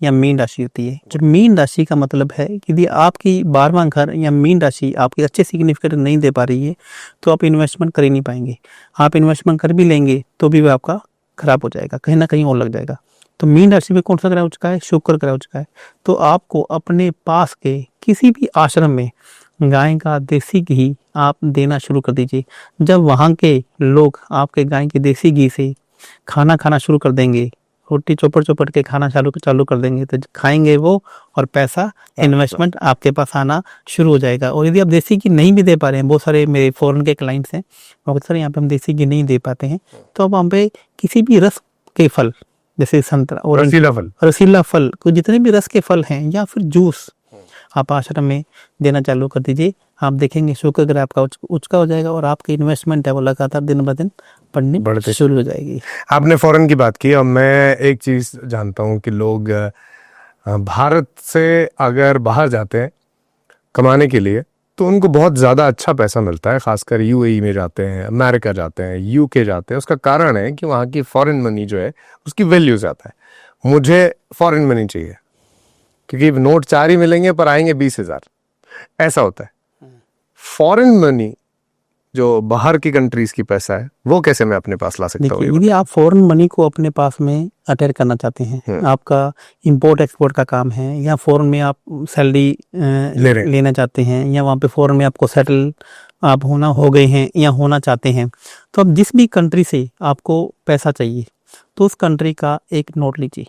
या मीन राशि होती है। जब मीन राशि का मतलब है कि यदि आपकी 12वां घर या मीन राशि आपकी अच्छे सिग्निफिकेंट नहीं दे पा रही है तो आप इन्वेस्टमेंट कर ही नहीं पाएंगे। आप इन्वेस्टमेंट कर भी लेंगे तो भी वो आपका खराब हो जाएगा, कहीं ना कहीं और लग जाएगा। तो मीन राशि में कौन सा ग्रह हो चुका है? शुक्र ग्रह हो चुका है। तो आपको अपने पास के किसी भी आश्रम में गाय का देसी घी आप देना शुरू कर दीजिए। जब वहाँ के लोग आपके गाय के देसी घी से खाना खाना शुरू कर देंगे, रोटी चौपड़ के खाना चालू कर देंगे, तो खाएंगे वो, और पैसा इन्वेस्टमेंट आपके पास आना शुरू हो जाएगा। और यदि आप देसी घी नहीं भी दे पा रहे हैं, बहुत सारे मेरे फॉरेन के क्लाइंट्स हैं, बहुत सारे यहाँ पे हम देसी घी नहीं दे पाते हैं, तो आप वहाँ पे किसी भी रस के फल जैसे संतरा और रसीला फल को, जितने भी रस के फल हैं, या फिर जूस आप आश्रम में देना चालू कर दीजिए। आप देखेंगे शुक्र ग्रह आपका उचका हो जाएगा और आपकी इन्वेस्टमेंट है वो लगातार दिन ब दिन बढ़ने शुरू हो जाएगी। आपने फॉरेन की बात की, और मैं एक चीज जानता हूँ कि लोग भारत से अगर बाहर जाते हैं कमाने के लिए तो उनको बहुत ज़्यादा अच्छा पैसा मिलता है। खासकर UAE में जाते हैं, अमेरिका जाते हैं, UK जाते हैं। उसका कारण है कि वहाँ की फॉरेन मनी जो है उसकी वैल्यू ज़्यादा है। मुझे फॉरेन मनी चाहिए क्योंकि नोट 4 ही मिलेंगे पर आएंगे 20,000, ऐसा होता है। फॉरेन मनी जो बाहर की कंट्रीज की पैसा है वो कैसे मैं अपने पास ला सकता हूँ? यदि आप फॉरेन मनी को अपने पास में अटेर करना चाहते हैं, आपका इंपोर्ट एक्सपोर्ट का काम है, या फॉरेन में आप सैलरी लेना चाहते हैं, या वहाँ पे फॉरेन में आपको सेटल आप हो गए हैं या होना चाहते हैं, तो अब जिस भी कंट्री से आपको पैसा चाहिए तो उस कंट्री का एक नोट लीजिए।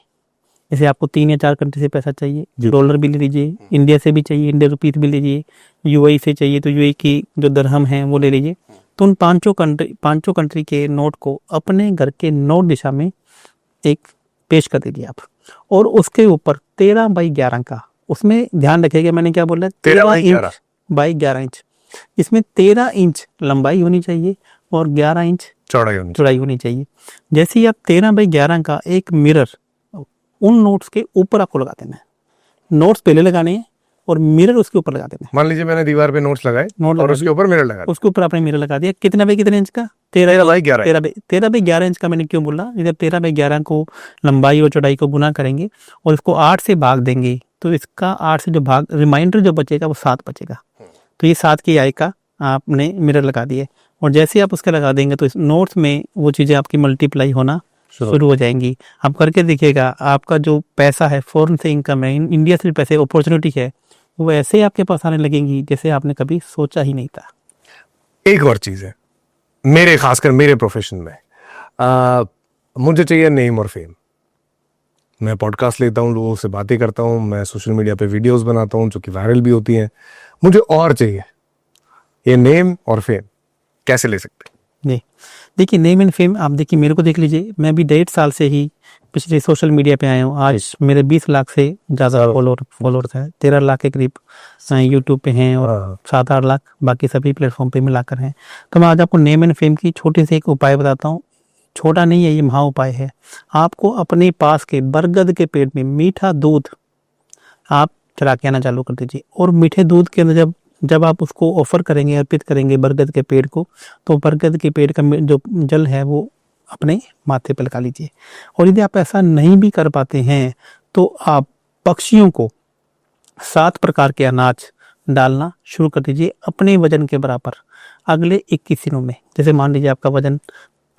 जैसे आपको 3 या 4 कंट्री से पैसा चाहिए, डॉलर भी ले लीजिए, इंडिया से भी चाहिए इंडियन रुपीस भी लीजिए, UAE से चाहिए तो UAE की जो दरहम है वो ले लीजिए। तो उन पांचों कंट्री के नोट को अपने घर के नोट दिशा में एक पेश कर दीजिए आप, और उसके ऊपर 13x11 का, उसमें ध्यान रखिएगा मैंने क्या बोला, 13 इंच बाई 11 इंच। इसमें 13 इंच लंबाई होनी चाहिए और 11 इंच चौड़ाई होनी चाहिए। जैसे ही आप 13x11 का एक मिरर उन नोट्स के ऊपर आपको लगा देना है। नोट्स पहले लगाने हैं और मिरर उसके ऊपर लगा देना है। मान लीजिए मैंने दीवार पे नोट्स लगाए और उसके ऊपर मिरर लगा दिया, उसके ऊपर आपने मिरर लगा दिया। कितना बाई कितने इंच का? 13x11 इंच का। मैंने क्यों बोला? इधर 13x11 को लंबाई और चौड़ाई को गुना करेंगे और इसको 8 से भाग देंगे तो इसका 8 से जो भाग रिमाइंडर जो बचेगा वो 7 बचेगा। तो ये 7 की आय का आपने मिरर लगा दिए, और जैसे आप उसके लगा देंगे तो इस नोट्स में वो चीज़ें आपकी मल्टीप्लाई होना शुरू हो जाएंगी। आप करके देखिएगा, आपका जो पैसा है फॉरेन से इनकम है, इंडिया से पैसे अपॉर्चुनिटी है, वो ऐसे आपके पास आने लगेंगी जैसे आपने कभी सोचा ही नहीं था। एक और चीज है, खासकर मेरे प्रोफेशन में मुझे चाहिए नेम और फेम। मैं पॉडकास्ट लेता हूँ, लोगों से बातें करता हूँ, मैं सोशल मीडिया पे वीडियोस बनाता हूँ जो कि वायरल भी होती हैं। मुझे और चाहिए ये नेम और फेम। कैसे ले सकते हैं? जी, देखिए नेम एंड फेम, आप देखिए मेरे को देख लीजिए, मैं भी 1.5 साल से ही पिछले सोशल मीडिया पे आया हूँ। आज मेरे 20 लाख से ज़्यादा फॉलोअर्स है, 13 लाख के करीब यूट्यूब पे हैं और हाँ। 7-8 लाख बाकी सभी प्लेटफॉर्म पे मिलाकर हैं। तो मैं आज आपको नेम एंड फेम की छोटे से एक उपाय बताता हूँ। छोटा नहीं है, ये महा उपाय है। आपको अपने पास के बरगद के पेड़ में मीठा दूध आप चला के आना चालू कर दीजिए, और मीठे दूध के अंदर जब आप उसको ऑफर करेंगे, अर्पित करेंगे बरगद के पेड़ को, तो बरगद के पेड़ का जो जल है वो अपने माथे पर लगा लीजिए। और यदि आप ऐसा नहीं भी कर पाते हैं तो आप पक्षियों को 7 प्रकार के अनाज डालना शुरू कर दीजिए अपने वजन के बराबर अगले 21 दिनों में। जैसे मान लीजिए आपका वजन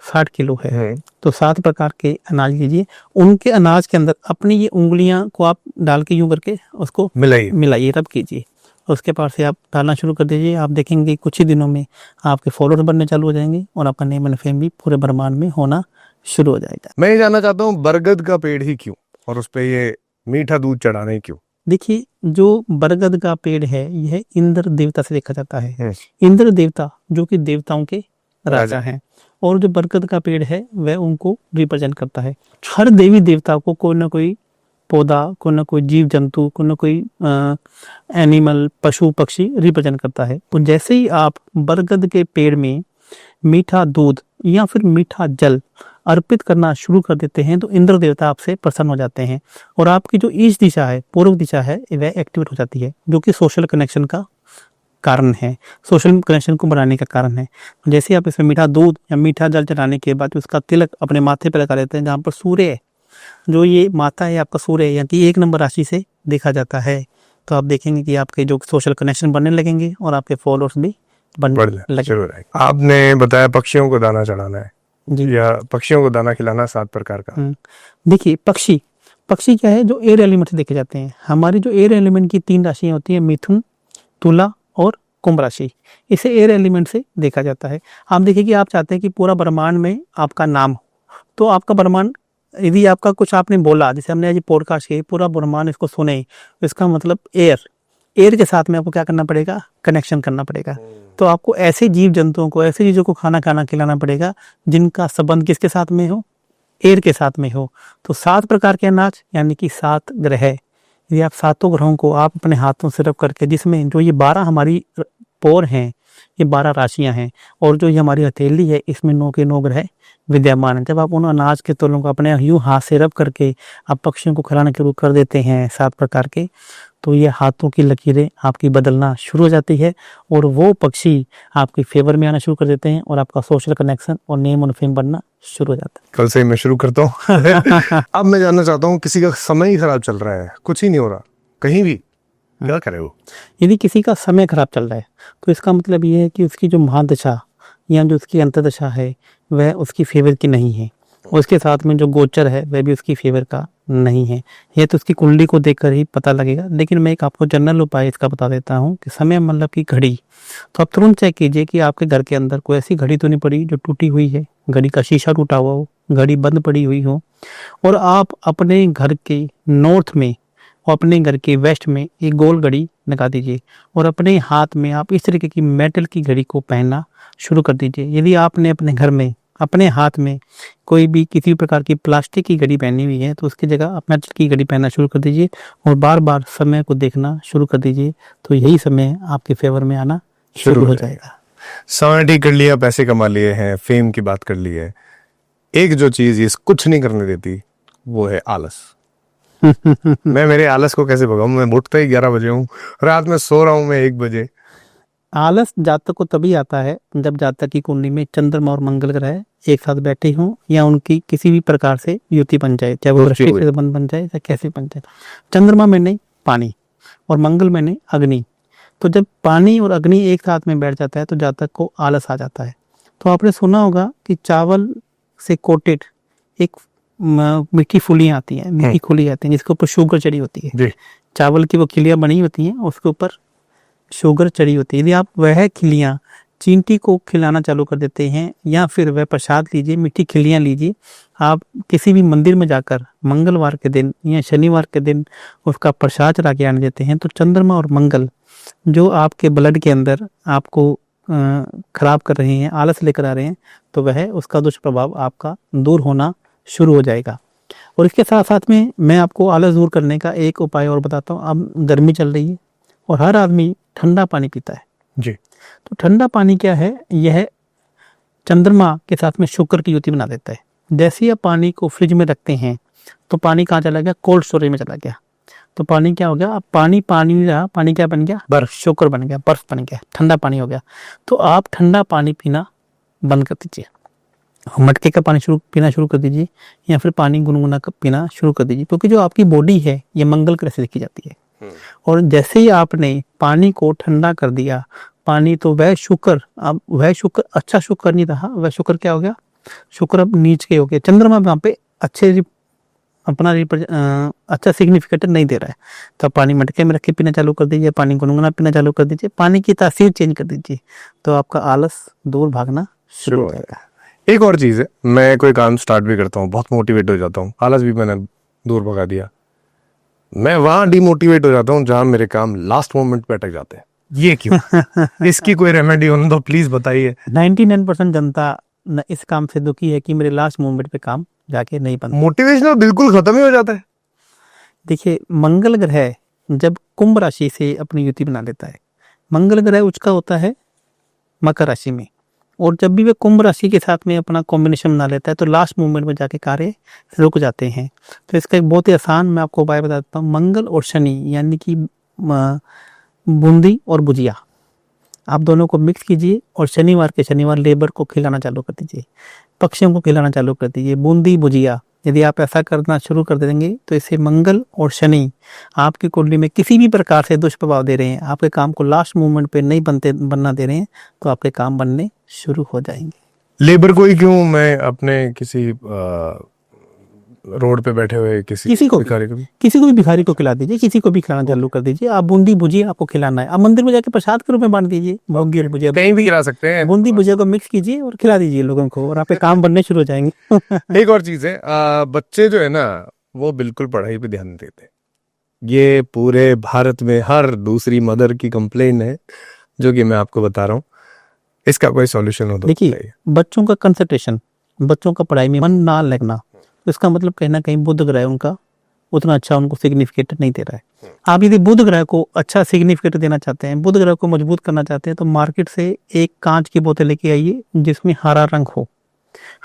60 किलो है, तो 7 प्रकार के अनाज लीजिए, उनके अनाज के अंदर अपनी ये उंगलियां को आप डाल के यूं करके उसको मिलाइए, रब कीजिए। उसके पास से आप डालना शुरू कर दीजिए। आप देखेंगे कुछ ही दिनों में आपके फॉलोअर्स बनने चालू हो जाएंगे और आपका नेम एंड फेम भी पूरे ब्रह्मांड में होना शुरू हो जाएगा। मैं ये जानना चाहता हूँ, बरगद का पेड़ ही क्यों, और उस पे ये मीठा दूध चढ़ाने क्यों? देखिए, जो बरगद का पेड़ है यह इंद्र देवता से देखा जाता है। इंद्र देवता जो कि देवताओं के राजा हैं, और जो बरगद का पेड़ है वह उनको रिप्रेजेंट करता है। हर देवी देवता को कोई ना कोई पौधा, कोई ना कोई जीव जंतु, कोई ना कोई एनिमल, पशु पक्षी रिप्रेजेंट करता है। तो जैसे ही आप बरगद के पेड़ में मीठा दूध या फिर मीठा जल अर्पित करना शुरू कर देते हैं तो इंद्र देवता आपसे प्रसन्न हो जाते हैं, और आपकी जो ईस्ट दिशा है, पूर्व दिशा है, वह एक्टिवेट हो जाती है, जो कि सोशल कनेक्शन का कारण है, सोशल कनेक्शन को बढ़ाने का कारण है। जैसे आप इसमें मीठा दूध या मीठा जल चढ़ाने के बाद उसका तिलक अपने माथे पर लगा लेते हैं, जहाँ पर सूर्य, जो ये माता है आपका सूर्य, यानी कि 1 नंबर राशि से देखा जाता है, तो आप देखेंगे कि आपके जो सोशल कनेक्शन बनने लगेंगे और आपके फॉलोअर्स भी बनने लगेंगे। आपने बताया पक्षियों को दाना चढ़ाना है जी, या पक्षियों को दाना खिलाना 7 प्रकार का। देखिए पक्षी क्या है, जो एयर एलिमेंट से देखे जाते हैं। हमारी जो एयर एलिमेंट की 3 राशियां होती है, मिथुन, तुला और कुंभ राशि, इसे एयर एलिमेंट से देखा जाता है। आप देखिए कि आप चाहते हैं कि पूरा ब्रह्मांड में आपका नाम हो, तो आपका ब्रह्मांड, यदि आपका कुछ आपने बोला, जैसे हमने आज पॉडकास्ट किया, पूरा ब्रह्मांड इसको सुने, इसका मतलब एयर के साथ में आपको क्या करना पड़ेगा, कनेक्शन करना पड़ेगा। तो आपको ऐसे जीव जंतुओं को, ऐसे चीजों को खाना खिलाना पड़ेगा जिनका संबंध किसके साथ में हो, एयर के साथ में हो। तो 7 प्रकार के अनाज, यानी कि 7 ग्रह, यदि आप 7 ग्रहों को आप अपने हाथों से रब करके, जिसमें जो ये 12 हमारी पोर हैं, ये 12 राशियां हैं, और जो ये हमारी हथेली है, इसमें 9 के 9 ग्रह विद्यमान है। जब आप उन अनाज के तोलों को अपने यूं हाथ से रब करके आप पक्षियों को खिलाना शुरू कर देते हैं 7 प्रकार के, तो ये हाथों की लकीरें आपकी बदलना शुरू हो जाती है, और वो पक्षी आपके फेवर में आना शुरू कर देते हैं, और आपका सोशल कनेक्शन और नेम और फेम बनना शुरू हो जाता है। कल से मैं शुरू करता हूँ। अब मैं जानना चाहता हूँ, किसी का समय ही खराब चल रहा है, कुछ ही नहीं हो रहा कहीं भी, क्या करे वो? यदि किसी का समय खराब चल रहा है तो इसका मतलब ये है कि उसकी जो महादशा या जो उसकी अंतर्दशा है वह उसकी फेवर की नहीं है, और उसके साथ में जो गोचर है वह भी उसकी फेवर का नहीं है। यह तो उसकी कुंडली को देखकर ही पता लगेगा। लेकिन मैं एक आपको जनरल उपाय इसका बता देता हूँ कि समय मतलब की घड़ी, तो आप तुरंत चेक कीजिए कि आपके घर के अंदर कोई ऐसी घड़ी तो नहीं पड़ी जो टूटी हुई है, घड़ी का शीशा टूटा हुआ हो, घड़ी बंद पड़ी हुई हो, और आप अपने घर के नॉर्थ में और अपने घर के वेस्ट में एक गोल घड़ी लगा दीजिए, और अपने हाथ में आप इस तरीके की मेटल की घड़ी को पहनना शुरू कर दीजिए। यदि आपने अपने घर में अपने हाथ में कोई भी किसी प्रकार की प्लास्टिक की घड़ी पहनी हुई है, तो उसकी जगह आप मेटल की घड़ी पहनना शुरू कर दीजिए, और बार बार समय को देखना शुरू कर दीजिए, तो यही समय आपके फेवर में आना शुरू हो जाएगा। समय ठीक कर लिया, पैसे कमा लिए हैं, फेम की बात कर ली है, एक जो चीज ये कुछ नहीं करने देती वो है आलस। मैं मेरे आलस को कैसे भगाऊं? मैं उठता ही 11 बजे हूँ, रात में सो रहा हूँ मैं 1 बजे। आलस जातक को तभी आता है जब जातक की कुंडली में चंद्रमा और मंगल ग्रह एक साथ बैठे हों, या उनकी किसी भी प्रकार से युति बन जाए, चाहे वो दृष्टि से संबंध बन जाए या कैसे बन जाए। चंद्रमा में नहीं पानी, और मंगल में नहीं अग्नि। तो जब पानी और अग्नि एक साथ में बैठ जाता है तो जातक को आलस आ जाता है। तो आपने सुना होगा कि चावल से कोटेड एक मीठी फुलियां आती हैं, मीठी खुली आती हैं, जिसके ऊपर शुगर चढ़ी होती है। चावल की वो खिलियां बनी होती हैं, उसके ऊपर शुगर चढ़ी होती है। यदि आप वह खिलियां चींटी को खिलाना चालू कर देते हैं, या फिर वह प्रसाद लीजिए, मीठी खिलियां लीजिए, आप किसी भी मंदिर में जाकर मंगलवार के दिन या शनिवार के दिन उसका प्रसाद चढ़ा के आने देते हैं, तो चंद्रमा और मंगल जो आपके ब्लड के अंदर आपको खराब कर रहे हैं, आलस लेकर आ रहे हैं, तो वह उसका दुष्प्रभाव आपका दूर होना शुरू हो जाएगा। और इसके साथ साथ में मैं आपको आलस दूर करने का एक उपाय और बताता हूँ। अब गर्मी चल रही है और हर आदमी ठंडा पानी पीता है जी। तो ठंडा पानी क्या है, यह चंद्रमा के साथ में शुक्र की युति बना देता है। जैसे ही आप पानी को फ्रिज में रखते हैं तो पानी कहाँ चला गया, कोल्ड स्टोरेज में चला गया। तो पानी क्या हो गया, अब पानी नहीं रहा, पानी क्या बन गया, बर्फ, शुक्र बन गया, बर्फ बन गया, ठंडा पानी हो गया। तो आप ठंडा पानी पीना बंद कर दीजिए, मटके का पानी पीना शुरू कर दीजिए, या फिर पानी गुनगुना पीना शुरू कर दीजिए। क्योंकि जो आपकी बॉडी है ये मंगल ग्रह से देखी जाती है, और जैसे ही आपने पानी को ठंडा कर दिया, पानी तो वह शुक्र, अब वह शुक्र अच्छा शुक्र नहीं रहा, वह शुक्र क्या हो गया, शुक्र अब नीच के हो गया। चंद्रमा वहाँ पे अपना अच्छा सिग्निफिकेट नहीं दे रहा है। तो आप पानी मटके में रख के पीना चालू कर दीजिए, पानी गुनगुना पीना चालू कर दीजिए, पानी की तासीर चेंज कर दीजिए, तो आपका आलस दूर भागना शुरू हो जाएगा। एक और चीज है, मैं कोई काम स्टार्ट भी करता हूँ, बहुत मोटिवेट हो जाता हूँ, आलस भी मैंने दूर भगा दिया, मैं वहां डिमोटिवेट हो जाता हूँ जहां मेरे काम लास्ट मोमेंट पे अटक जाते हैं। ये क्यों? इसकी कोई रेमेडी हो तो प्लीज बताइए। 99% जनता इस काम से दुखी है कि मेरे लास्ट मोमेंट पे काम जाके नहीं बनता। मोटिवेशन बिल्कुल खत्म ही हो जाता है। देखिए, मंगल ग्रह जब कुंभ राशि से अपनी युति बना लेता है, मंगल ग्रह उसका होता है मकर राशि में, और जब भी वे कुंभ राशि के साथ में अपना कॉम्बिनेशन बना लेता है तो लास्ट मोमेंट में जाके कार्य रुक जाते हैं। तो इसका एक बहुत ही आसान मैं आपको उपाय बताता हूँ। मंगल और शनि यानी कि बूंदी और भुजिया, आप दोनों को मिक्स कीजिए और शनिवार के शनिवार लेबर को खिलाना चालू कर दीजिए, पक्षियों को खिलाना चालू कर दीजिए। बूंदी भुजिया यदि आप ऐसा करना शुरू कर देंगे तो इससे मंगल और शनि आपकी कुंडली में किसी भी प्रकार से दुष्प्रभाव दे रहे हैं, आपके काम को लास्ट मोमेंट पे नहीं बनना दे रहे हैं, तो आपके काम बनने शुरू हो जाएंगे। लेबर को ही क्यों, मैं अपने किसी रोड पे बैठे हुए किसी को भी भिखारी को खिला दीजिए, किसी को भी खिलाना चालू कर दीजिए। आप बूंदी भुजिया आपको खिलाना है, आप मंदिर में जाके प्रसाद के रूप में बांट दीजिए, बूंदी और भुजिया कहीं भी खिला सकते हैं। बूंदी भुजिया को मिक्स कीजिए और खिला दीजिए लोगों को, और आपके काम बनने शुरू हो जाएंगे। एक और चीज है, बच्चे जो है ना वो बिल्कुल पढ़ाई पे ध्यान देते, ये पूरे भारत में हर दूसरी मदर की कंप्लेन है, जो कि मैं आपको बता रहा हूँ। इसका कोई सॉल्यूशन हो तो देखिए, बच्चों का कंसंट्रेशन, बच्चों का पढ़ाई में मन ना लगना, तो इसका मतलब कहीं ना कहीं बुध ग्रह उनका उतना अच्छा उनको सिग्निफिकेट नहीं दे रहा है। आप यदि बुध ग्रह को अच्छा सिग्निफिकेट देना चाहते हैं, बुध ग्रह को मजबूत करना चाहते हैं, तो मार्केट से एक कांच की बोतल लेके आइए जिसमें हरा रंग हो,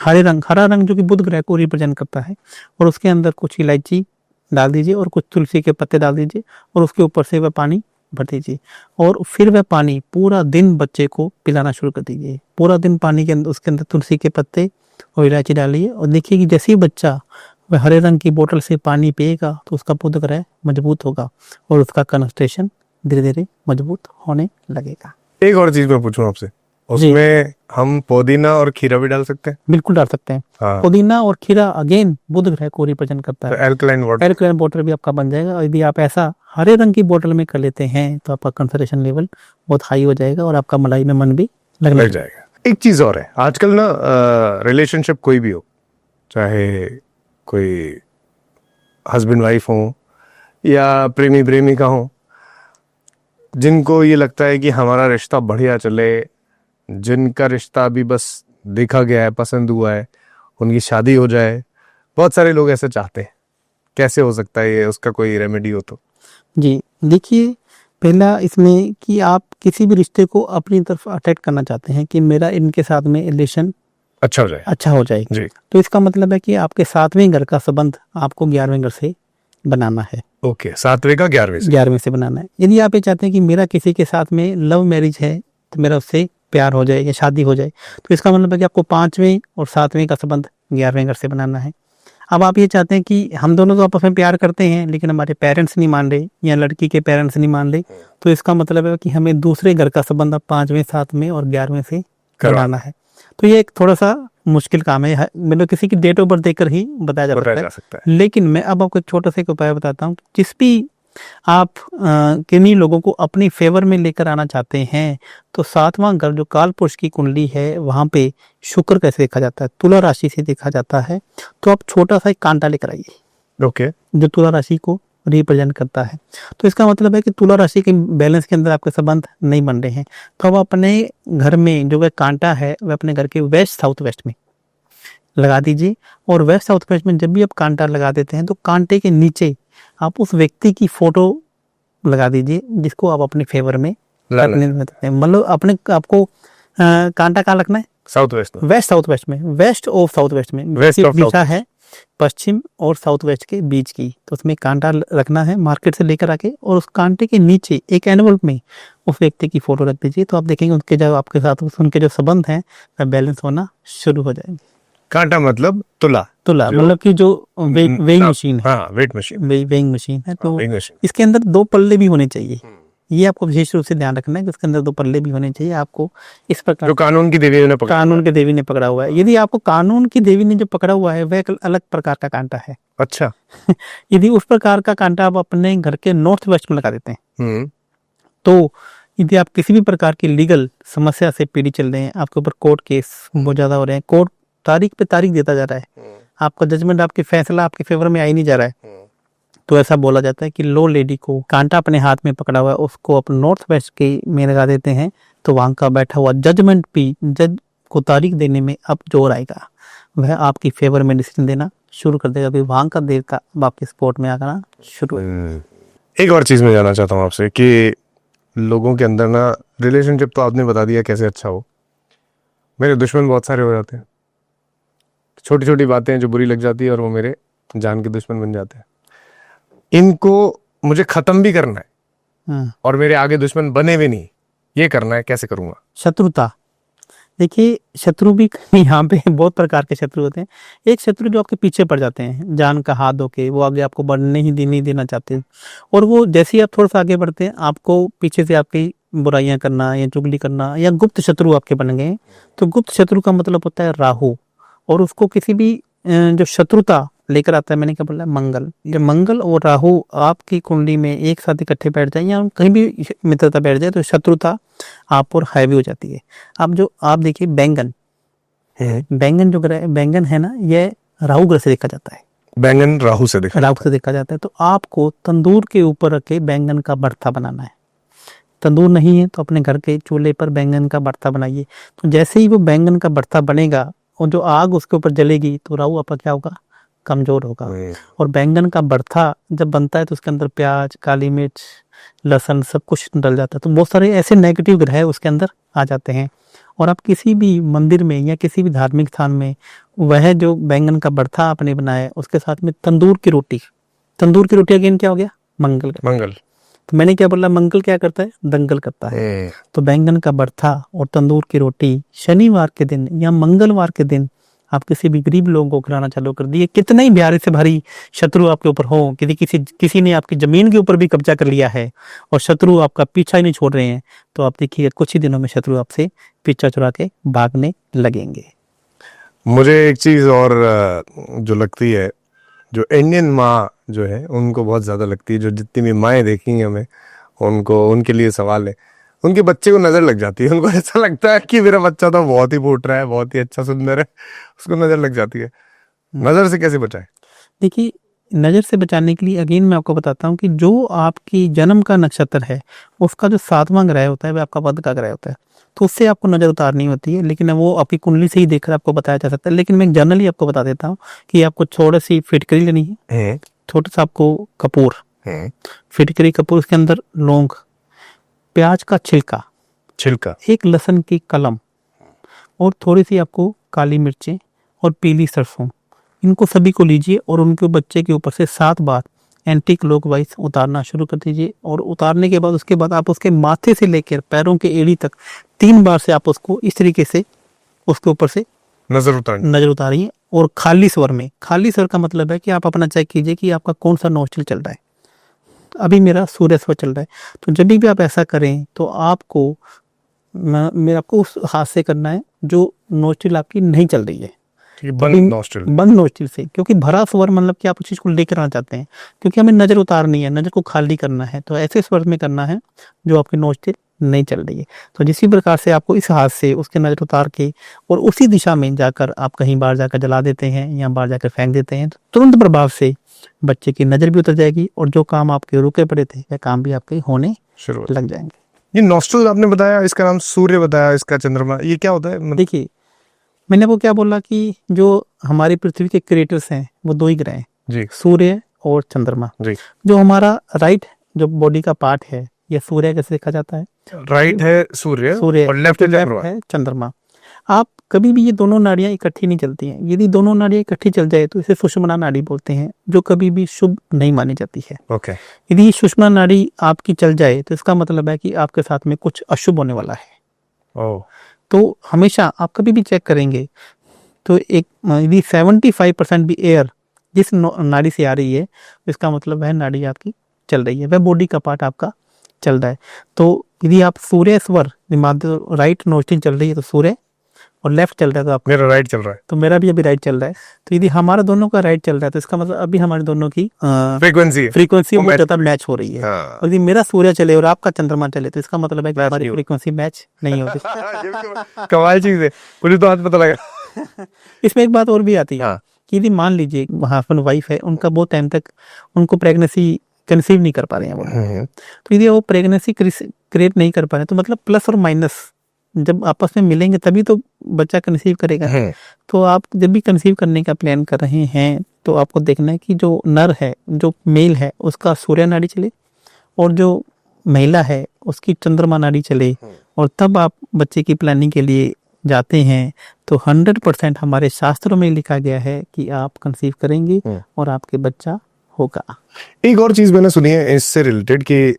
हरा रंग जो कि बुध ग्रह को रिप्रेजेंट करता है, और उसके अंदर कुछ इलायची डाल दीजिए और कुछ तुलसी के पत्ते डाल दीजिए, और उसके ऊपर से वह पानी भर दीजिए, और फिर वह पानी पूरा दिन बच्चे को पिलाना शुरू कर दीजिए। पूरा दिन पानी के अंदर, उसके अंदर तुलसी के पत्ते और इलायची डालिए, और देखिए कि जैसे ही बच्चा वह हरे रंग की बोतल से पानी पिएगा तो उसका बुध ग्रह मजबूत होगा और उसका कंसंट्रेशन धीरे धीरे मजबूत होने लगेगा। एक और चीज मैं पूछूं आपसे, उसमें हम पुदीना और खीरा भी डाल सकते हैं? बिल्कुल डाल सकते हैं। हाँ। पुदीना और खीरा अगेन बुध ग्रह को रिप्रेजेंट करता है, तो एल्कलाइन वाटर भी आपका बन जाएगा। और यदि आप ऐसा हरे रंग की बोतल में कर लेते हैं तो आपका कंसंट्रेशन लेवल बहुत हाई हो जाएगा और आपका मलाई में मन भी लगने लग जाएगा। एक चीज और है, आजकल ना रिलेशनशिप कोई भी हो, चाहे कोई हस्बैंड वाइफ हो या प्रेमी प्रेमिका हो, जिनको ये लगता है कि हमारा रिश्ता बढ़िया चले, जिनका रिश्ता अभी बस देखा गया है, पसंद हुआ है, उनकी शादी हो जाए, बहुत सारे लोग ऐसे चाहते हैं। कैसे हो सकता है ये, उसका कोई रेमेडी हो तो? जी देखिए, पहला इसमें कि आप किसी भी रिश्ते को अपनी तरफ अट्रैक्ट करना चाहते हैं कि मेरा इनके साथ में रिलेशन अच्छा हो जाए जी। तो इसका मतलब है कि आपके 7वें घर का संबंध आपको 11वें घर से बनाना है। ओके, 7वें का 11वें से बनाना है। यदि आप ये चाहते हैं कि मेरा किसी के साथ में लव मैरिज है तो मेरा उससे प्यार हो जाए या शादी हो जाए, तो इसका मतलब है कि आपको 5वें और 7वें का संबंध 11वें घर से बनाना है। अब आप ये चाहते हैं कि हम दोनों तो आपस में प्यार करते हैं लेकिन हमारे पेरेंट्स नहीं मान रहे या लड़की के पेरेंट्स नहीं मान रहे, तो इसका मतलब है कि हमें दूसरे घर का संबंध अब 5वें 7वें और 11वें से बनाना है। तो ये एक थोड़ा सा मुश्किल काम है, मतलब किसी की डेट ऑफ बर्थ देकर ही बताया जा सकता है। लेकिन मैं अब आपको एक छोटा सा उपाय बताता हूँ। जिस भी आप किन्हीं लोगों को अपनी फेवर में लेकर आना चाहते हैं तो 7वां घर जो काल पुरुष की कुंडली है वहां पे शुक्र कैसे देखा जाता है, तुला राशि से देखा जाता है। तो आप छोटा सा एक कांटा लेकर आइए, ओके, जो तुला राशि को रिप्रेजेंट करता है। तो इसका मतलब है कि तुला राशि के बैलेंस के अंदर आपके संबंध नहीं बन रहे हैं, तो अब अपने घर में जो वह कांटा है वह अपने घर के वेस्ट साउथ वेस्ट में लगा दीजिए। और वेस्ट साउथ वेस्ट में जब भी आप कांटा लगा देते हैं तो कांटे के नीचे आप उस व्यक्ति की फोटो लगा दीजिए जिसको आप अपने फेवर में रखने में, मतलब अपने आपको कांटा कहाँ रखना है, साउथ वेस्ट में, वेस्ट साउथ वेस्ट में, वेस्ट और साउथ वेस्ट में, वेस्ट ऑफ दिशा है पश्चिम और साउथ वेस्ट के बीच की, तो उसमें कांटा रखना है मार्केट से लेकर आके, और उस कांटे के नीचे एक एनवलप में उस व्यक्ति की फोटो रख दीजिए। तो आप देखेंगे उनके जो आपके साथ उनके जो संबंध हैं वह बैलेंस होना शुरू हो जाएंगे। कांटा मतलब तुला, तुला मतलब कि जो वेइंग मशीन है, हाँ वेट मशीन, वेइंग मशीन है, तो weighing machine। इसके अंदर 2 पल्ले भी होने चाहिए। ये आपको विशेष रूप से ध्यान रखना है कि उसके अंदर 2 पल्ले भी होने चाहिए। आपको इस प्रकार जो कानून की देवी ने पकड़ा, कानून के देवी ने पकड़ा हुआ है, यदि आपको कानून की देवी ने जो पकड़ा हुआ है वह एक अलग प्रकार का कांटा है। अच्छा, यदि उस प्रकार का कांटा आप अपने घर के नॉर्थ वेस्ट में लगा देते हैं, तो यदि आप किसी भी प्रकार की लीगल समस्या से पीड़ित चल रहे हैं, आपके ऊपर कोर्ट केस बहुत ज्यादा हो रहे हैं, कोर्ट तारीख पे तारीख देता जा रहा है, आपका जजमेंट, आपके फैसला आपके फेवर में आ ही नहीं जा रहा है, तो ऐसा बोला जाता है कि लो लेडी को कांटा अपने हाथ में पकड़ा हुआ है, उसको आप नॉर्थ वेस्ट के में लगा देते हैं, तो वहां का बैठा हुआ जजमेंट भी जज को तारीख देने में अब जोर आएगा, वह आपकी फेवर में डिसीजन देना शुरू कर देगा, फिर वहां का देवता आपके सपोर्ट में आना शुरू हो। एक और चीज मैं जानना चाहता हूँ आपसे कि लोगों के अंदर ना, रिलेशनशिप तो आपने बता दिया कैसे अच्छा हो, मेरे दुश्मन बहुत सारे हो जाते हैं, छोटी छोटी बातें जो बुरी लग जाती है और वो मेरे जान के दुश्मन बन जाते हैं, इनको मुझे खत्म भी करना है और मेरे आगे दुश्मन बने भी नहीं, ये करना है, कैसे करूंगा? शत्रुता, देखिए शत्रु भी यहाँ पे बहुत प्रकार के शत्रु होते हैं। एक शत्रु जो आपके पीछे पड़ जाते हैं जान का हाथ धो के, वो आगे आपको बढ़ने ही नहीं देना चाहते, और वो जैसे ही आप थोड़ा सा आगे बढ़ते हैं आपको पीछे से आपकी बुराइयां करना या चुगली करना, या गुप्त शत्रु आपके बन गए। तो गुप्त शत्रु का मतलब होता है राहु, और उसको किसी भी जो शत्रुता लेकर आता है, मैंने क्या बोला, मंगल। जब मंगल और राहु आपकी कुंडली में एक साथ इकट्ठे बैठ जाए या कहीं भी मित्रता बैठ जाए तो शत्रुता आप पर हावी हो जाती है। अब जो आप देखिए बैंगन, बैंगन जो ग्रह बैंगन है ना, यह राहु ग्रह से देखा जाता है, बैंगन राहु से देखा जाता है। तो आपको तंदूर के ऊपर रख के बैंगन का भरता बनाना है। तंदूर नहीं है तो अपने घर के चूल्हे पर बैंगन का भरता बनाइए। तो जैसे ही वो बैंगन का भरता बनेगा और जो आग उसके ऊपर जलेगी तो राहु आपका क्या होगा, कमजोर होगा। और बैंगन का भरता जब बनता है तो उसके अंदर प्याज, काली मिर्च, लहसुन सब कुछ डल जाता है, तो बहुत सारे ऐसे नेगेटिव ग्रह उसके अंदर आ जाते हैं। और आप किसी भी मंदिर में या किसी भी धार्मिक स्थान में वह जो बैंगन का भरता आपने बनाया उसके साथ में तंदूर की रोटी अगेन क्या हो गया, मंगल। तो मैंने क्या बोला, मंगल क्या करता है, दंगल करता है। तो बैंगन का भरता और तंदूर की रोटी शनिवार के दिन या मंगलवार के दिन आप किसी भी गरीब लोगों को खिलाना चालू कर दिए, कितने ही भारी से भारी शत्रु आपके ऊपर हो, किसी ने आपकी जमीन के ऊपर भी कब्जा कर लिया है और शत्रु आपका पीछा ही नहीं छोड़ रहे हैं, तो आप देखिए कुछ ही दिनों में शत्रु आपसे पीछा छुड़ा के भागने लगेंगे। मुझे एक चीज और जो लगती है, जो इंडियन माँ जो है उनको बहुत ज्यादा लगती है, जो जितनी भी माएँ देखेंगे हमें, उनको उनके लिए सवाल है, उनके बच्चे को नजर लग जाती है, उनको ऐसा लगता है कि मेरा बच्चा तो बहुत ही फूट रहा है, बहुत ही अच्छा सुंदर है, उसको नजर लग जाती है। नजर से कैसे बचाए? देखिए नजर से बचाने के लिए अगेन मैं आपको बताता हूँ कि जो आपकी जन्म का नक्षत्र है उसका जो 7वां ग्रह होता है वह आपका वध का ग्रह होता है, तो उससे आपको नजर उतारनी होती है, लेकिन वो आपकी कुंडली से ही देखकर आपको बताया जा सकता है। लेकिन मैं जनरली आपको बता देता हूँ कि आपको थोड़ी सी फिटकरी लेनी है, थोड़ा सा आपको कपूर, फिटकरी कपूर, उसके अंदर लौंग, प्याज का छिलका, एक लहसुन की कलम और थोड़ी सी आपको काली मिर्चें और पीली सरसों, इनको सभी को लीजिए और उनके बच्चे के ऊपर से 7 बार एंटी क्लॉकवाइज उतारना शुरू कर दीजिए। और उतारने के बाद उसके बाद आप उसके माथे से लेकर पैरों के एड़ी तक 3 बार से आप उसको इस तरीके से उसके ऊपर से नजर उतारिए। और खाली स्वर में, खाली स्वर का मतलब है कि आप अपना चेक कीजिए कि आपका कौन सा नोस्ट्रिल चल रहा है। अभी मेरा सूर्य स्वर चल रहा है, तो जब भी आप ऐसा करें तो आपको उस हाथ से करना है जो नोस्ट्रिल आपकी नहीं चल रही है, बंद नोस्ट्रिल से, क्योंकि भरा स्वर मतलब कि आप उस चीज को लेकर आना चाहते हैं, क्योंकि हमें नजर उतारनी है, नजर को खाली करना है, तो ऐसे स्वर में करना है जो आपके नोस्ट्रिल नहीं चल रही है। तो जिस भी प्रकार से आपको इस हाथ से उसके नजर उतार के और उसी दिशा में जाकर आप कहीं बाहर जाकर जला देते हैं या बाहर जाकर फेंक देते हैं, तो तुरंत प्रभाव से बच्चे की नजर भी उतर जाएगी और जो काम आपके रुके पड़े थे वह काम भी आपके होने शुरू लग जाएंगे। ये नॉस्ट्रल आपने बताया, इसका नाम सूर्य बताया, इसका चंद्रमा, ये क्या होता है? देखिए, मैंने वो क्या बोला कि जो हमारी पृथ्वी के क्रिएटर्स हैं वो दो ही ग्रह हैं, जी सूर्य और चंद्रमा। जी। जो हमारा राइट जो बॉडी का पार्ट है यह सूर्य कैसे देखा जाता है? राइट है सूर्य सूर्य और लेफ्ट है चंद्रमा। आप कभी भी ये दोनों नाड़ियां इकट्ठी नहीं चलती हैं। यदि दोनों नाड़ियां इकट्ठी चल जाए तो इसे सुषुम्ना नाड़ी बोलते हैं, जो कभी भी शुभ नहीं मानी जाती है। ओके। यदि सुषुम्ना नाड़ी आपकी चल जाए तो इसका मतलब है कि आपके साथ में कुछ अशुभ होने वाला है। ओह। तो हमेशा आप कभी भी चेक करेंगे तो एक यदि 75% भी एयर जिस नाड़ी से आ रही है तो इसका मतलब वह नाड़ी आपकी चल रही है, वह बॉडी का पार्ट आपका चल रहा है। तो यदि आप सूर्य स्वर राइट नोस्ट्रिल चल रही है तो सूर्य और लेफ्ट चल रहा है तो आपका, मेरा राइट चल रहा है, तो मेरा भी अभी राइट चल रहा है। तो यदि हमारा दोनों का राइट चल रहा है तो इसका मतलब अभी हमारे दोनों की फ्रीक्वेंसी बहुत ज्यादा मैच हो रही है। हाँ। और यदि मेरा सूर्य चले और आपका चंद्रमा चले तो इसका मतलब है कि हमारी फ्रीक्वेंसी मैच नहीं होती। कमाल चीज है, मुझे तो आज पता लगा। इसमें एक बात और भी आती है हाँ। कि यदि मान लीजिए हस्बैंड वाइफ है, उनका बहुत टाइम तक उनको प्रेगनेंसी कंसीव नहीं कर पा रहे हैं वो, तो यदि वो प्रेगनेंसी क्रिएट नहीं कर पा रहे तो मतलब प्लस और माइनस जब आपस में मिलेंगे तभी तो बच्चा कंसीव करेगा। तो आप जब भी कंसीव करने का प्लान कर रहे हैं तो आपको देखना है कि जो नर है, जो मेल है, उसका सूर्य नाड़ी चले और जो महिला है उसकी चंद्रमा नाड़ी चले, और तब आप बच्चे की प्लानिंग के लिए जाते हैं। तो 100% हमारे शास्त्रों में लिखा गया है कि आप कंसीव करेंगे और आपके बच्चा होगा। एक और चीज मैंने सुनी है इससे रिलेटेड कि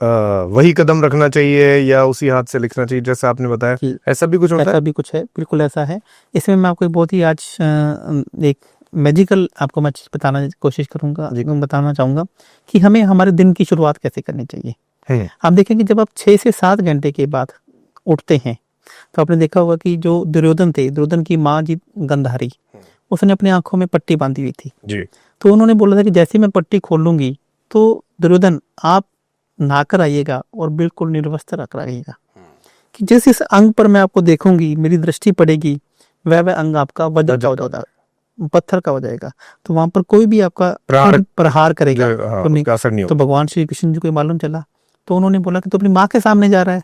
वही कदम रखना चाहिए या उसी हाथ से लिखना चाहिए जैसे आपने बताया, ऐसा भी कुछ होता है? ऐसा भी कुछ है, बिल्कुल ऐसा है। इसमें मैं आपको एक बहुत ही आज एक मैजिकल आपको मैं चीज बताना कोशिश करूंगा, बताना चाहूंगा कि हमें हमारे दिन की शुरुआत कैसे करनी चाहिए। आप देखेंगे जब आप 6 से 7 घंटे के बाद उठते हैं तो आपने देखा होगा कि जो दुर्योधन थे, दुर्योधन की माँ जी गंधारी, उसने अपनी आंखों में पट्टी बांधी हुई थी जी। तो उन्होंने बोला था कि जैसे मैं पट्टी खोलूंगी तो दुर्योधन आप नहाकर आइएगा और बिल्कुल निर्वस्त्र रख आइएगा, कि जिस इस अंग पर मैं आपको देखूंगी, मेरी दृष्टि पड़ेगी, वह अंग आपका वज्र का हो जाएगा, पत्थर का हो जाएगा। तो वहां पर कोई भी आपका प्रहार करेगा तो नहीं, असर नहीं होगा। तो भगवान श्री कृष्ण जी को मालूम चला तो उन्होंने बोला कि तो अपनी माँ के सामने जा रहा है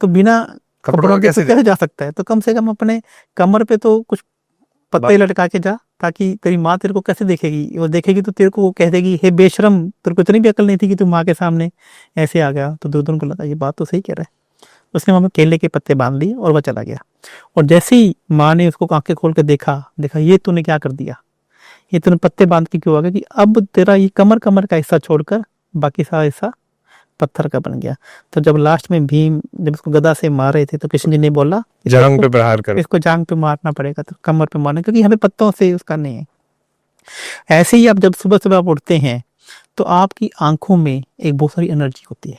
तो बिना कपड़ों के कैसे जा सकता है, तो कम से कम अपने कमर पे तो कुछ पत्ते लटका के जा, ताकि तेरी माँ तेरे को कैसे देखेगी, वो देखेगी तो तेरे को वो कह देगी हे बेशरम, तेरे को इतनी भी अकल नहीं थी कि तू माँ के सामने ऐसे आ गया। तो दुर्योधन को लगा ये बात तो सही कह रहा है। उसने वहां केले के पत्ते बांध लिए और वह चला गया। और जैसे ही माँ ने उसको आंखें खोल के देखा ये तूने क्या कर दिया, ये तूने पत्ते बांध के क्यों आ गया, कि अब तेरा ये कमर का हिस्सा छोड़कर बाकी सारा हिस्सा पत्थर का बन गया। तो जब लास्ट में भीम जब इसको गदा से मार रहे थे तो कृष्ण जी ने बोला जांग पे प्रहार कर, इसको जांग पे मारना पड़ेगा, तो कमर पे मारना, क्योंकि हमें पत्तों से उसका नहीं है। ऐसे ही आप जब सुबह सुबह आप उठते हैं तो आपकी आंखों में एक बहुत सारी एनर्जी होती है।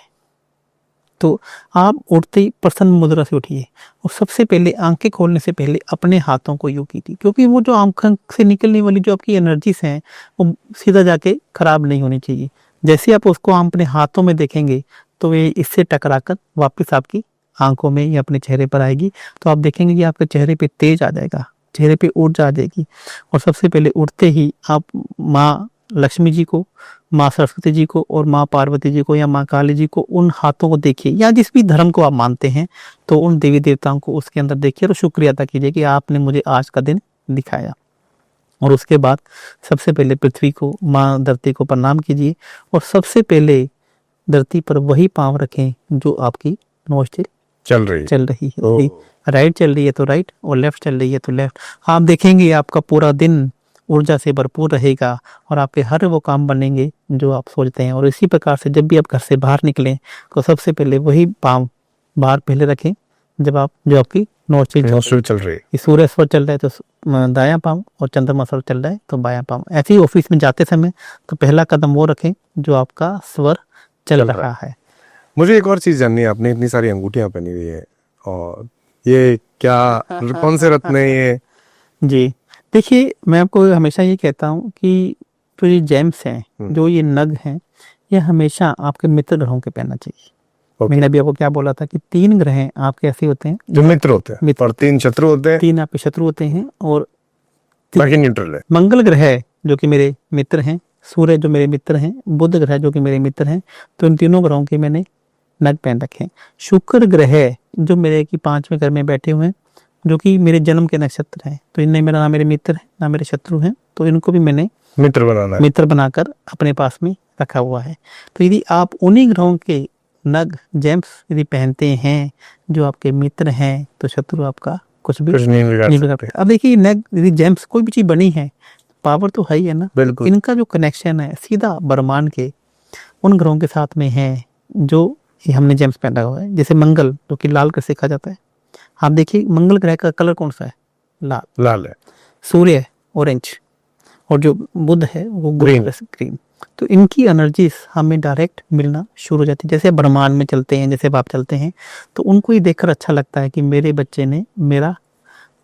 तो आप उठते ही प्रसन्न मुद्रा से उठिए और सबसे पहले आंखें खोलने से पहले अपने हाथों को यूं कीजिए, क्योंकि वो जो आंखों से निकलने वाली जो आपकी एनर्जीज हैं वो सीधा जाके खराब नहीं होनी चाहिए। जैसे आप उसको अपने हाथों में देखेंगे तो ये इससे टकराकर वापस आपकी आंखों में या अपने चेहरे पर आएगी। तो आप देखेंगे कि आपके चेहरे पे तेज आ जाएगा, चेहरे पे ऊर्जा आ जाएगी। और सबसे पहले उठते ही आप माँ लक्ष्मी जी को, माँ सरस्वती जी को और माँ पार्वती जी को या माँ काली जी को उन हाथों को देखिए, या जिस भी धर्म को आप मानते हैं तो उन देवी देवताओं को उसके अंदर देखिए और शुक्रिया अदा कीजिए कि आपने मुझे आज का दिन दिखाया। और उसके बाद सबसे पहले पृथ्वी को, माँ धरती को प्रणाम कीजिए और सबसे पहले धरती पर वही पांव रखें जो आपकी नोस्ट्रिल चल रही है। राइट चल रही है तो राइट और लेफ्ट चल रही है तो लेफ्ट। आप देखेंगे आपका पूरा दिन ऊर्जा से भरपूर रहेगा और आपके हर वो काम बनेंगे जो आप सोचते हैं। और इसी प्रकार से जब भी आप घर से बाहर निकलें तो सबसे पहले वही पांव बाहर पहले रखें जो आपकी नोस्ट्रिल चल रही है। सूर्य स्वर चल रहा है तो दायां पांव और चंद्रमा स्वर चल रहा है तो बायां पांव। ऐसे ही ऑफिस में जाते समय तो पहला कदम वो रखें जो आपका स्वर चल रहा है। मुझे एक और चीज जाननी है, आपने इतनी सारी अंगूठियां पहनी हुई है और ये क्या कौन से रत्न है ये? जी देखिए, मैं आपको हमेशा ये कहता हूँ कि जो ये जेम्स हैं, जो ये नग हैं, ये हमेशा आपके मित्र ग्रहों के पहनना चाहिए। मैंने अभी आपको क्या बोला था कि 3 ग्रह आपके ऐसे होते हैं, जो मित्र होते हैं मित्र। और 3 शत्रु होते हैं, 3 आपके शत्रु होते हैं, और बाकी न्यूट्रल है। मंगल ग्रह जो कि मेरे मित्र हैं, सूर्य जो मेरे मित्र हैं, बुध ग्रह जो कि मेरे मित्र हैं, तो इन तीनों ग्रहों के मैंने नग पहन रखे हैं। शुक्र ग्रह जो मेरे की 5वें घर में बैठे हुए हैं, जो कि मेरे जन्म के नक्षत्र हैं, तो इनमें मेरा ना मेरे मित्र है ना मेरे शत्रु हैं, तो इनको भी मैंने मित्र बनाना है। मित्र बनाकर अपने पास में रखा हुआ है। तो यदि आप उन्हीं ग्रहों के नग जेम्स यदि पहनते हैं जो आपके मित्र हैं, तो शत्रु आपका कुछ भी कुछ नहीं बिगाड़ नहीं बिगाड़ सकते। सकता। अब देखिए, नग यदि जेम्स कोई भी चीज बनी है, पावर तो है ही है ना। बिल्कुल। इनका जो कनेक्शन है सीधा ब्रह्मांड के उन ग्रहों के साथ में है जो ये हमने जेम्स पहना हुआ है। जैसे मंगल जो कि लाल कर सीखा जाता है, आप देखिए मंगल ग्रह का कलर कौन सा है? लाल। लाल है। सूर्य ऑरेंज, और जो बुध है वो Green। ग्रीन। तो इनकी एनर्जीज हमें डायरेक्ट मिलना शुरू हो जाती है। जैसे ब्रह्मांड में चलते हैं, जैसे आप चलते हैं, तो उनको ही देखकर अच्छा लगता है कि मेरे बच्चे ने मेरा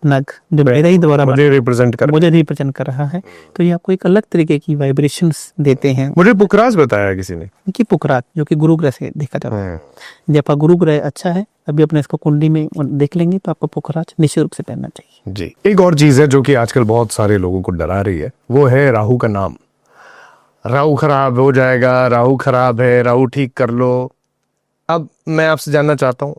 नग जो मेरा ही द्वारा मुझे रिप्रेजेंट कर मुझे रिप्रेजेंट कर रहा है, तो ये आपको एक अलग तरीके की वाइब्रेशंस देते हैं। मुझे पुकराज बताया किसी ने। इनकी पुकरात जो कि गुरु ग्रह से देखा जाता है, हम्म। जब आपका गुरु ग्रह अच्छा है, अभी अपने इसको कुंडली में देख लेंगे, तो आपको पुकराज निश्चित रूप से पहनना चाहिए। जी। एक और चीज है जो कि आजकल बहुत सारे लोगों को डरा रही है, वो है राहु का नाम। राहु खराब हो जाएगा, राहु खराब है, राहु ठीक कर लो। अब मैं आपसे जानना चाहता हूँ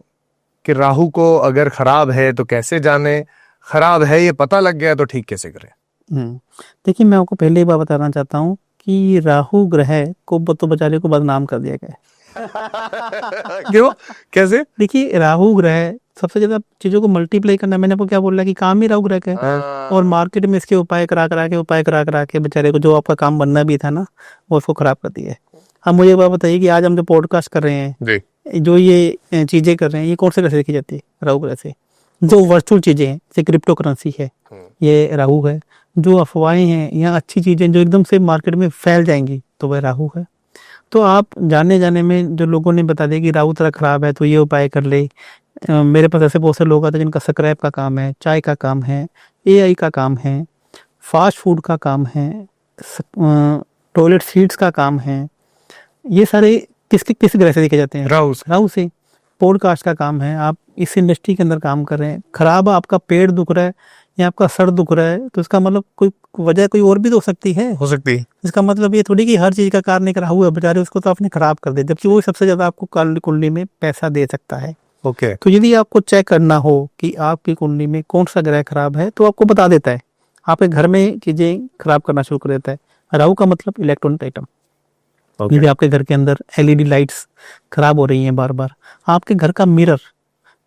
कि राहु को अगर खराब है तो कैसे जाने, खराब है ये पता लग गया तो ठीक कैसे करें? देखिए, मैं आपको पहले ही बात बताना चाहता हूँ कि राहु ग्रह को तो बेचारे को बदनाम कर दिया गया है। क्यों? कैसे? देखिए, राहु ग्रह सबसे ज्यादा चीजों को मल्टीप्लाई करना, मैंने आपको क्या बोला कि काम ही राहु ग्रह का है, और मार्केट में इसके उपाय करा के बेचारे को जो आपका काम बनना भी था ना, वो उसको खराब कर दिया है। अब मुझे बात बताइए कि आज हम जो पॉडकास्ट कर रहे हैं, जी। जो ये चीजें कर रहे हैं, ये कौन से ग्रह से देखी जाती है? राहु ग्रह से। जो वर्चुअल चीजें हैं, जैसे क्रिप्टो करेंसी है, ये राहु है। जो अफवाहें हैं या अच्छी चीजें जो एकदम से मार्केट में फैल जाएंगी, तो वह राहु है। तो आप जाने जाने में जो लोगों ने बता दिया कि राहु तेरा खराब है तो ये उपाय कर ले। मेरे पास ऐसे बहुत से लोग आते हैं जिनका स्क्रैप का काम है, चाय का काम है, एआई का काम है, फास्ट फूड का काम है, टॉयलेट सीट्स का काम है। ये सारे किस ग्रह से देखे जाते हैं? राहु से। पॉडकास्ट का काम है, आप इस इंडस्ट्री के अंदर काम कर रहे हैं, खराब आपका पेट दुख रहा है या आपका सर दुख रहा है, तो इसका मतलब कोई वजह कोई और भी तो हो सकती है। इसका मतलब ये थोड़ी कि हर चीज का कारण एक राहु है, बेचारे उसको तो आपने खराब कर दिया, जबकि वो सबसे ज्यादा आपको कुंडली में पैसा दे सकता है। ओके। तो यदि आपको चेक करना हो कि आपकी कुंडली में कौन सा ग्रह खराब है, तो आपको बता देता है, आपके घर में चीजें खराब करना शुरू कर देता है। राहु का मतलब इलेक्ट्रॉनिक आइटम। यदि आपके घर के अंदर एलईडी लाइट्स खराब हो रही हैं बार बार, आपके घर का मिरर,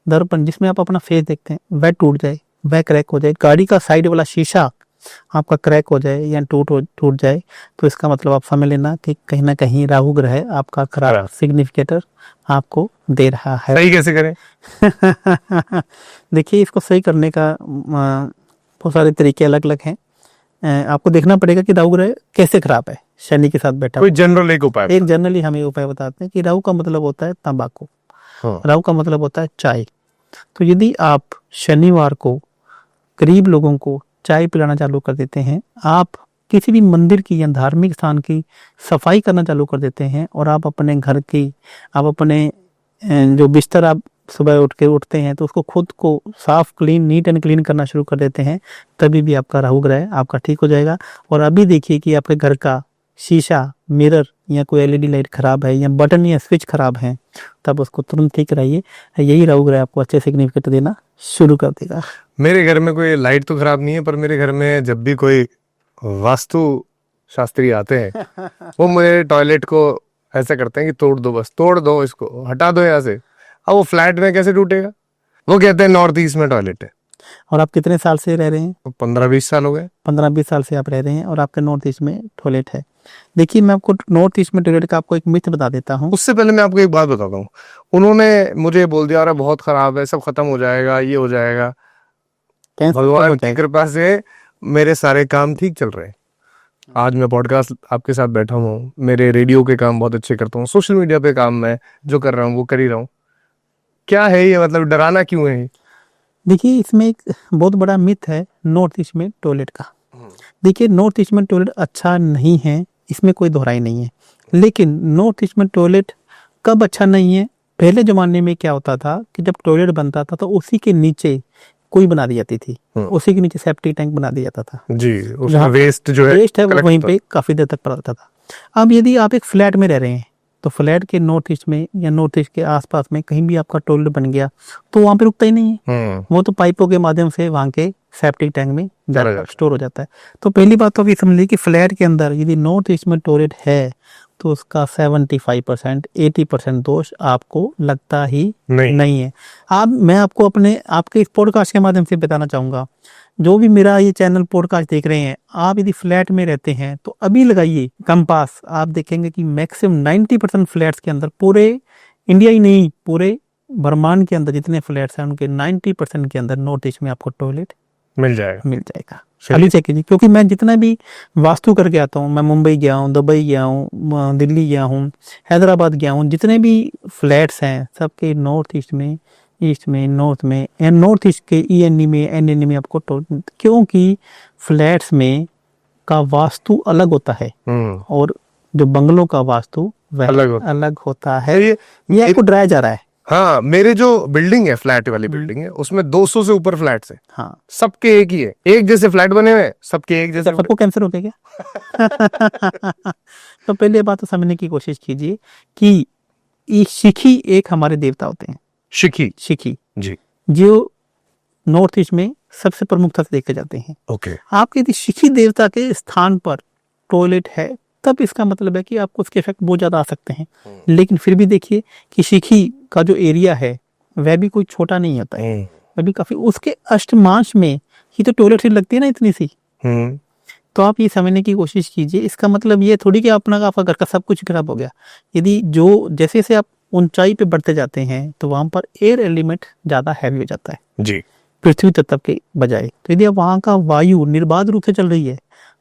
दर्पण जिसमें आप अपना फेस देखते हैं, वह टूट जाए, वह क्रैक हो जाए, गाड़ी का साइड वाला शीशा आपका क्रैक हो जाए या टूट जाए, तो इसका मतलब आप समझ लेना कि कहीं ना कहीं राहु ग्रह आपका खराब सिग्निफिकेटर आपको दे रहा है। सही कैसे करें? देखिए, इसको सही करने का बहुत सारे तरीके अलग अलग हैं। आपको देखना पड़ेगा कि राहु ग्रह कैसे खराब है। शनि के साथ बैठा, कोई जनरल एक उपाय? एक जनरली हमें उपाय बताते हैं कि राहु का मतलब होता है तंबाकू, राहु का मतलब होता है चाय। तो यदि आप शनिवार को गरीब लोगों को चाय पिलाना चालू कर देते हैं, आप किसी भी मंदिर की या धार्मिक स्थान की सफाई करना चालू कर देते हैं, और आप अपने घर की, आप अपने जो बिस्तर आप सुबह उठते हैं तो उसको खुद को साफ नीट एंड क्लीन करना शुरू कर देते हैं, तभी भी आपका राहु ग्रह आपका ठीक हो जाएगा। और अभी देखिए कि आपके घर का शीशा, मिरर या कोई एलईडी लाइट खराब है या बटन या स्विच खराब है, तब उसको तुरंत ठीक कराइए। यही राहु ग्रह आपको अच्छे सिग्निफिकेट देना शुरू कर देगा। मेरे घर में कोई लाइट तो खराब नहीं है, पर मेरे घर में जब भी कोई वास्तु शास्त्री आते हैं वो मेरे टॉयलेट को ऐसा करते हैं कि तोड़ दो, बस तोड़ दो, इसको हटा दो यहाँ से। अब वो फ्लैट में कैसे टूटेगा? वो कहते हैं नॉर्थ ईस्ट में टॉयलेट है। और आप कितने साल से रह रहे हैं? 15-20 साल हो गए। 15-20 साल से आप रह रहे हैं और आपके नॉर्थ ईस्ट में टॉयलेट है। देखिए, मैं आपको नॉर्थ ईस्ट में टॉयलेट का आपको एक मिथ बता देता हूँ। उससे पहले मैं आपको एक बात बताता हूँ। उन्होंने मुझे बोल दिया अरे बहुत खराब है, सब खत्म हो जाएगा, ये हो जाएगा। भगवान की कृपा से मेरे सारे काम ठीक चल रहे हैं। आज मैं पॉडकास्ट आपके साथ बैठा हूँ, मेरे रेडियो के काम बहुत अच्छे करता हूँ, सोशल मीडिया पे काम मैं जो कर रहा हूँ वो कर ही रहा हूँ। क्या है ये, मतलब डराना क्यों है? देखिए, इसमें एक बहुत बड़ा मिथ है नॉर्थ ईस्ट में टॉयलेट का। देखिए, नॉर्थ ईस्ट में टॉयलेट अच्छा नहीं है, इसमें कोई दोहराई नहीं है, लेकिन नॉर्थ ईस्ट में टॉयलेट कब अच्छा नहीं है? पहले जमाने में क्या होता था कि जब टॉयलेट बनता था तो उसी के नीचे कोई बना दी जाती थी, उसी के नीचे सेप्टिक टैंक बना दिया जाता था। जी, उसमें जहाँ वेस्ट जो है वेस्ट है वो collect वहीं होता पे काफी देर तक पड़ा रहता था। अब यदि आप एक फ्लैट में रह रहे हैं तो फ्लैट के नॉर्थ ईस्ट में या नॉर्थ ईस्ट के आसपास में कहीं भी आपका टॉयलेट बन गया तो वहां पे रुकता ही नहीं है, वो तो पाइपों के माध्यम से वहां के सेप्टिक टैंक में चला जाकर जाता है। स्टोर हो जाता है। तो पहली बात तो आप ये समझ लीजिए कि फ्लैट के अंदर यदि नॉर्थ ईस्ट में टॉयलेट है तो उसका 75% 80% दोष आपको लगता ही नहीं है। मैं आपको आपके इस पॉडकास्ट के माध्यम से बताना चाहूंगा, जो भी मेरा ये चैनल पॉडकास्ट देख रहे हैं, आप यदि फ्लैट में रहते हैं तो अभी लगाइए कंपास, आप देखेंगे कि मैक्सिमम 90% फ्लैट्स के अंदर, पूरे इंडिया ही नहीं पूरे ब्रह्मांड के अंदर जितने फ्लैट्स हैं उनके 90% के अंदर नॉर्थ ईस्ट में आपको टॉयलेट मिल जाएगा। अभी चेक कीजिए, क्योंकि मैं जितना भी वास्तु करके आता हूँ, मैं मुंबई गया हूँ, दुबई गया हूँ, दिल्ली गया हूँ, हैदराबाद गया हूँ, जितने भी फ्लैट्स हैं सबके नॉर्थ ईस्ट में, ईस्ट में, नॉर्थ में, नॉर्थ ईस्ट के ईएनई में, एनएनई में आपको क्योंकि फ्लैट्स में का वास्तु अलग होता है और जो बंगलों का वास्तु वह अलग होता है। ये आपको डराया जा रहा है। हाँ, मेरे जो बिल्डिंग है, फ्लैट वाली बिल्डिंग है, उसमें 200 से ऊपर फ्लैट्स है। हाँ, सबके एक ही है, एक जैसे फ्लैट बने हुए, सबके एक जैसे। सबको कैंसर हो गया क्या? तो पहले बात तो समझने की कोशिश कीजिए कि ये शिखी एक हमारे देवता होते हैं। शिखी जी, जो नॉर्थ ईस्ट में सबसे प्रमुखता से देखे जाते हैं। ओके। आपके यदि शिखी देवता के स्थान पर टॉयलेट है तब इसका मतलब है कि आपको उसके इफेक्ट बहुत ज्यादा आ सकते हैं। लेकिन फिर भी देखिए कि शिखी का जो एरिया है वह भी कोई छोटा नहीं होता है, वह भी काफी, उसके अष्टमांश में ही तो टॉयलेट लगती है ना इतनी सी। तो आप ये समझने की कोशिश कीजिए, इसका मतलब ये थोड़ी कि आपका घर का सब कुछ खराब हो गया। यदि जो जैसे जैसे आप ऊंचाई पे बढ़ते जाते हैं तो वहां पर एयर एलिमेंट ज्यादा हैवी हो जाता है जी, पृथ्वी तत्व के बजाय। तो यदि आप वहां का वायु निर्बाध रूप से चल रही है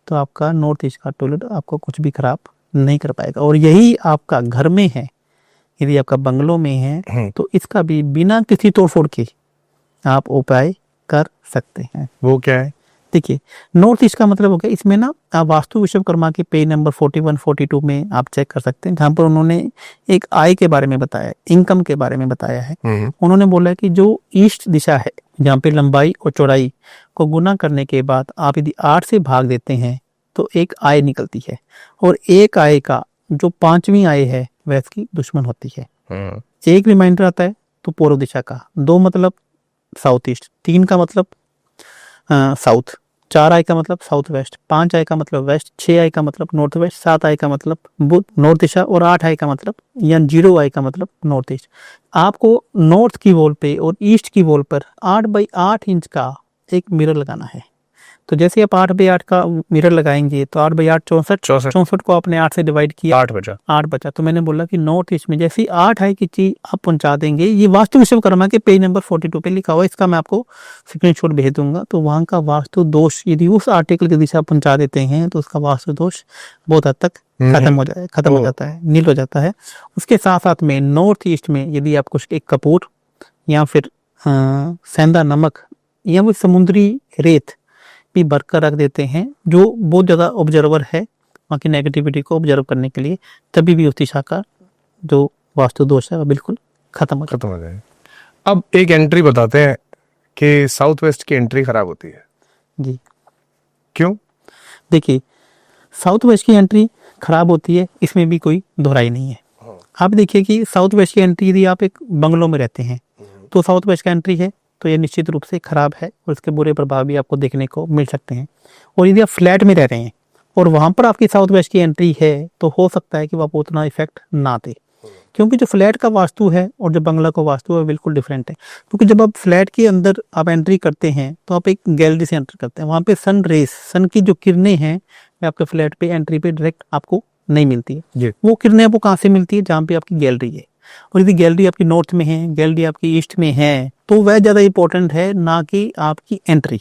तो आपका नॉर्थ ईस्ट का टॉयलेट आपको कुछ भी खराब नहीं कर पाएगा। और यही आपका घर में है, यदि आपका बंगलों में है तो इसका भी बिना किसी तोड़फोड़ के आप उपाय कर सकते हैं। वो क्या है? देखिए, नॉर्थ ईस्ट का मतलब हो गया, इसमें ना आप वास्तु विश्वकर्मा के पेज नंबर 41 42 में आप चेक कर सकते हैं, जहां पर उन्होंने एक आय के बारे में बताया, इनकम के बारे में बताया है। उन्होंने बोला कि जो ईस्ट दिशा है, जहाँ पे लंबाई और चौड़ाई को गुना करने के बाद आप यदि 8 से भाग देते हैं तो एक आय निकलती है, और एक आय का जो 5वीं आय है वह इसकी दुश्मन होती है। एक रिमाइंडर आता है तो पूर्व दिशा का, 2 मतलब साउथ ईस्ट, 3 का मतलब साउथ, 4 आई का मतलब साउथ वेस्ट, 5 आई का मतलब वेस्ट, 6 आई का मतलब नॉर्थ वेस्ट, 7 आई का मतलब नॉर्थ दिशा, और 8 आई का मतलब या 0 आई का मतलब नॉर्थ ईस्ट। आपको नॉर्थ की वॉल पे और ईस्ट की वॉल पर 8x8 इंच का एक मिरर लगाना है। तो जैसे आप 8x8 का मिरर लगाएंगे तो 8x8 64 को आपने 8 से डिवाइड किया, 8 बचा। तो मैंने बोला कि नॉर्थ ईस्ट में जैसी 8 आई की चीज आप पहुंचा देंगे, ये वास्तु विश्वकर्मा के पेज नंबर 42 पे लिखा हुआ है, इसका मैं आपको स्क्रीनशॉट भेज दूंगा। तो वहां का वास्तु दोष यदि उस आर्टिकल की दिशा पहुंचा देते हैं तो उसका वास्तु दोष बहुत हद तक खत्म हो जाता है, नील हो जाता है। उसके साथ साथ में नॉर्थ ईस्ट में यदि आप कुछ एक कपूर या फिर सेंधा नमक या वो समुद्री रेत भी भरकर रख देते हैं, जो बहुत ज्यादा ऑब्जर्वर है वहाँ की नेगेटिविटी को ऑब्जर्व करने के लिए, तभी भी उस दिशा का जो वास्तु दोष है वो बिल्कुल खत्म हो जाए। अब एक एंट्री बताते हैं कि साउथ वेस्ट की एंट्री खराब होती है जी। क्यों? देखिए, साउथ वेस्ट की एंट्री खराब होती है, इसमें भी कोई दोहराई नहीं है। आप देखिए कि साउथ वेस्ट की एंट्री, यदि आप एक बंगलों में रहते हैं तो साउथ वेस्ट का एंट्री है तो ये निश्चित रूप से खराब है और इसके बुरे प्रभाव भी आपको देखने को मिल सकते हैं। और यदि आप फ्लैट में रह रहे हैं और वहां पर आपकी साउथ वेस्ट की एंट्री है तो हो सकता है कि वो आपको उतना इफेक्ट ना दे, क्योंकि जो फ्लैट का वास्तु है और जो बंगला का वास्तु है बिल्कुल डिफरेंट है। क्योंकि जब आप फ्लैट के अंदर आप एंट्री करते हैं तो आप एक गैलरी से एंटर करते हैं, वहां पे सन रेस, सन की जो किरणें हैं वे आपके फ्लैट पे एंट्री पे डायरेक्ट आपको नहीं मिलती है। वो किरणें आपको कहाँ से मिलती है? जहाँ पे आपकी गैलरी है। और यदि गैलरी आपकी नॉर्थ में है, गैलरी आपकी ईस्ट में है, तो वह ज्यादा इंपॉर्टेंट है ना कि आपकी एंट्री।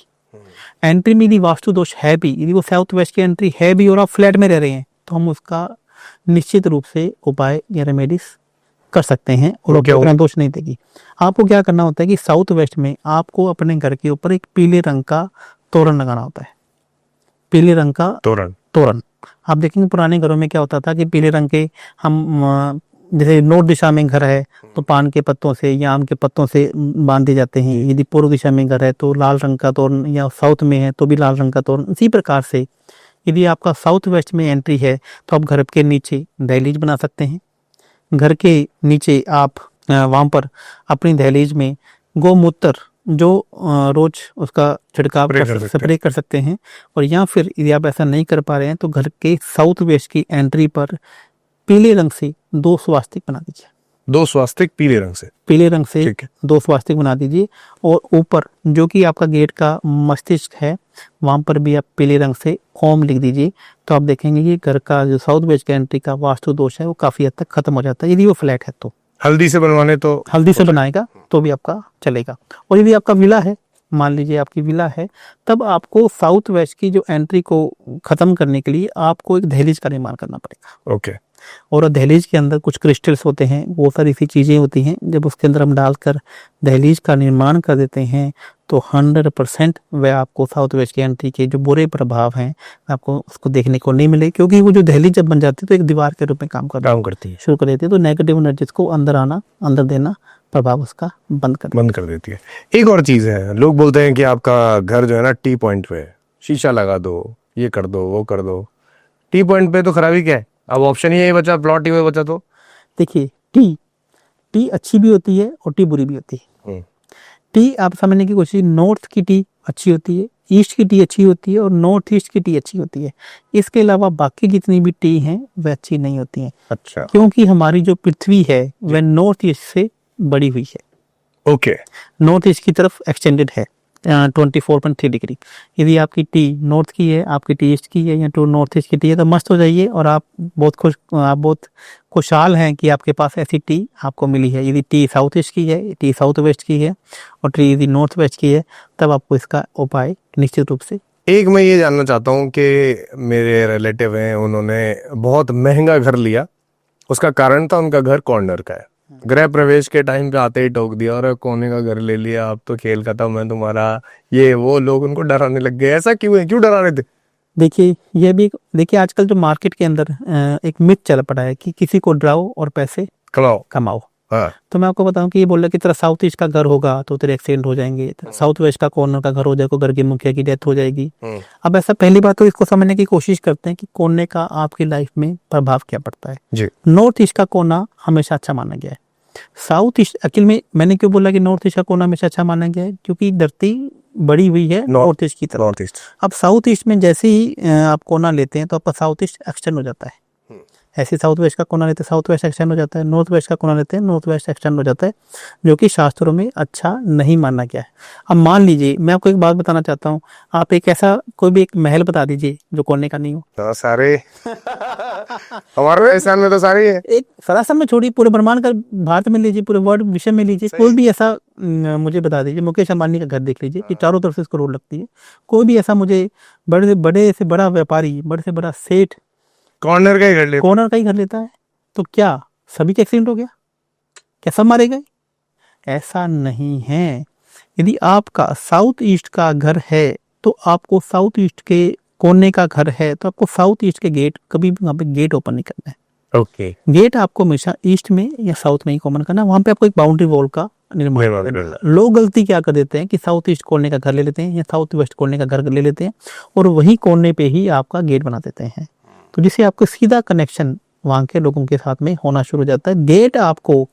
एंट्री में यदि वास्तु दोष है भी, यदि वो साउथ वेस्ट की एंट्री है भी और आप फ्लैट में रह रहे हैं तो हम उसका निश्चित रूप से उपाय या रेमेडीज कर सकते हैं और उतना दोष नहीं देगी। आपको क्या करना होता है कि साउथ वेस्ट में आपको अपने घर के ऊपर एक पीले रंग का तोरण लगाना होता है। पीले रंग का तोरण आप देखेंगे पुराने घरों में क्या होता था कि पीले रंग के हम जैसे नॉर्थ दिशा में घर है तो पान के पत्तों से या आम के पत्तों से बांध दिए जाते हैं। यदि पूर्व दिशा में घर है तो लाल रंग का तोरण, या साउथ में है तो भी लाल रंग का तोरण। इसी प्रकार से यदि आपका साउथ वेस्ट में एंट्री है तो आप घर के नीचे दहलीज बना सकते हैं। घर के नीचे आप वहाँ पर अपनी दहलीज में गोमूत्र जो रोज उसका छिड़काव स्प्रे कर सकते हैं। और या फिर यदि आप ऐसा नहीं कर पा रहे हैं तो घर के साउथ वेस्ट की एंट्री पर पीले रंग से 2 स्वास्तिक बना दीजिए। 2 स्वास्तिक पीले रंग से? पीले रंग से 2 स्वास्तिक बना दीजिए। और ऊपर जो कि आपका गेट का मस्तिष्क है वहां पर भी आप पीले रंग से ओम लिख दीजिए। तो आप देखेंगे कि घर का जो साउथ वेस्ट की एंट्री का वास्तु दोष है वो काफी हद तक खत्म हो जाता है। यदि वो फ्लैट है तो हल्दी से बनवाने तो हल्दी से बनाएगा तो भी आपका चलेगा। और यदि आपका विला है, मान लीजिए आपकी विला है, तब आपको साउथ वेस्ट की जो एंट्री को खत्म करने के लिए आपको एक दहलीज का निर्माण करना पड़ेगा। ओके। और दहलीज के अंदर कुछ क्रिस्टल्स होते हैं, वो सारी ऐसी चीजें होती हैं, जब उसके अंदर हम डालकर दहलीज का निर्माण कर देते हैं तो 100% वह आपको साउथ वेस्ट की एंट्री के जो बुरे प्रभाव हैं आपको उसको देखने को नहीं मिले। क्योंकि वो जो दहलीज जब बन जाती है तो एक दीवार के रूप में काम करती है, शुरू कर देती है। तो नेगेटिव एनर्जीज को अंदर देना, प्रभाव उसका बंद कर देती है। एक और चीज है, लोग बोलते हैं कि आपका घर जो है ना टी पॉइंट पे है, शीशा लगा दो, ये कर दो, वो कर दो। टी पॉइंट पे तो खराबी क्या है? अब ऑप्शन ही यही बचा, प्लॉट ही बचा। तो देखिए, टी अच्छी भी होती है और टी बुरी भी होती है। टी आप समझने की कोशिश, नॉर्थ की टी अच्छी होती है, ईस्ट की टी अच्छी होती है और नॉर्थ ईस्ट की टी अच्छी होती है। इसके अलावा बाकी जितनी भी टी हैं वह अच्छी नहीं होती हैं। अच्छा। क्योंकि हमारी जो पृथ्वी है वह नॉर्थ ईस्ट से बड़ी हुई है। ओके। नॉर्थ ईस्ट की तरफ एक्सटेंडेड है 24.3 डिग्री। यदि आपकी टी नॉर्थ की है, आपकी टी ईस्ट की है या टू नॉर्थ ईस्ट की टी है तो मस्त हो जाइए और आप बहुत खुशहाल हैं कि आपके पास ऐसी टी आपको मिली है। यदि टी साउथ ईस्ट की है, टी साउथ वेस्ट की है और टी यदि नॉर्थ वेस्ट की है, तब आपको इसका उपाय निश्चित रूप से। एक मैं ये जानना चाहता हूँ कि मेरे रिलेटिव हैं, उन्होंने बहुत महंगा घर लिया, उसका कारण था उनका घर कॉर्नर का है। गृह प्रवेश के टाइम पे आते ही टोक दिया और कोने का घर ले लिया, अब तो खेल खत्म है तुम्हारा, ये वो। लोग उनको डराने लग गए। ऐसा क्यों है? क्यों डरा रहे थे? देखिए, ये भी देखिए आजकल जो मार्केट के अंदर एक मिथ चल पड़ा है कि किसी को डराओ और पैसे कमाओ। हाँ। तो मैं आपको बताऊं कि ये बोल रहा है कि तेरा साउथ ईस्ट का घर होगा तो तेरे एक्सीडेंट हो जाएंगे, साउथ वेस्ट का कॉर्नर का घर हो जाएगा, घर के मुखिया की डेथ हो जाएगी। अब ऐसा पहली बात तो इसको समझने की कोशिश करते हैं कि कोने का आपकी लाइफ में प्रभाव क्या पड़ता है जी। नॉर्थ ईस्ट का कोना हमेशा अच्छा माना गया है। साउथ ईस्ट, एक्चुअली में मैंने क्यों बोला कि नॉर्थ ईस्ट का कोना हमेशा अच्छा माना गया है, क्योंकि धरती बड़ी हुई है नॉर्थ ईस्ट की तरफ। North east. अब साउथ ईस्ट में जैसे ही आप कोना लेते हैं तो आपका साउथ ईस्ट एक्सटेंड हो जाता है। ऐसे साउथ वेस्ट का कोना लेते हैं, साउथ वेस्ट एक्सटेंड हो जाता है। नॉर्थ वेस्ट का कोना लेते हैं, नॉर्थ वेस्ट एक्सटेंड हो जाता है, जो कि शास्त्रों में अच्छा नहीं माना गया है। अब मान लीजिए, मैं आपको एक बात बताना चाहता हूँ, आप एक ऐसा कोई भी एक महल बता दीजिए जो कोने का नहीं हो। तो सारे हमारे राजस्थान में तो सारे है। एक सरासन में छोड़िए, पूरे ब्रह्मांड का, भारत में लीजिए, पूरे वर्ल्ड विश्व में लीजिए, कोई भी ऐसा मुझे बता दीजिए। मुकेश अंबानी का घर देख लीजिए कि चारों तरफ से इसको रोड लगती है। कोई भी ऐसा मुझे बड़े से बड़ा व्यापारी, बड़े से बड़ा सेठ कॉर्नर का ही घर लेता है, तो क्या सभी का एक्सीडेंट हो गया? क्या सब मारे गए? ऐसा नहीं है। यदि आपका साउथ ईस्ट का घर है तो आपको साउथ ईस्ट के कोने का घर है तो आपको साउथ ईस्ट के गेट, कभी भी वहां पे गेट ओपन नहीं करना है। ओके। गेट आपको हमेशा ईस्ट में या साउथ में ही ओपन करना है। वहां पे आपको एक बाउंड्री वॉल का निर्माण करना है। लोग गलती क्या कर देते हैं कि साउथ ईस्ट कोने का घर ले लेते हैं या साउथ वेस्ट कोने का घर ले लेते हैं और वही कोने पे ही आपका गेट बना देते हैं, तो जिससे आपको सीधा कनेक्शन वहां के लोगों के साथ में होना शुरू हो जाता है। गेट आपको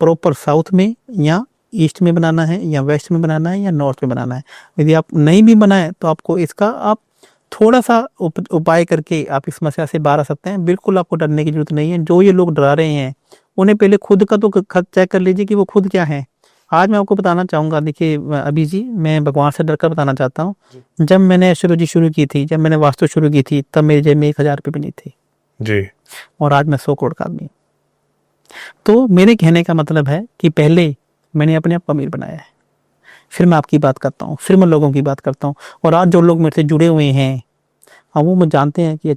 प्रॉपर साउथ में या ईस्ट में बनाना है या वेस्ट में बनाना है या नॉर्थ में बनाना है। यदि आप नहीं भी बनाए तो आपको इसका आप थोड़ा सा उपाय करके आप इस समस्या से बाहर आ सकते हैं। बिल्कुल आपको डरने की जरूरत नहीं है। जो ये लोग डरा रहे हैं उन्हें पहले खुद का तो चेक कर लीजिए कि वो खुद क्या है। आज मैं आपको बताना चाहूंगा, देखिए अभी जी, मैं भगवान से डरकर बताना चाहता हूँ, जब मैंने एस्ट्रोलॉजी शुरू की थी, जब मैंने वास्तु शुरू की थी, तब मेरे जेब में 1000 रुपये भी नहीं थे जी, और आज मैं 100 करोड़ का आदमी। तो मेरे कहने का मतलब है कि पहले मैंने अपने आप को अमीर बनाया है, फिर मैं आपकी बात करता हूँ, फिर मैं लोगों की बात करता हूँ। और आज जो लोग मेरे से जुड़े हुए हैं वो मुझे जानते हैं कि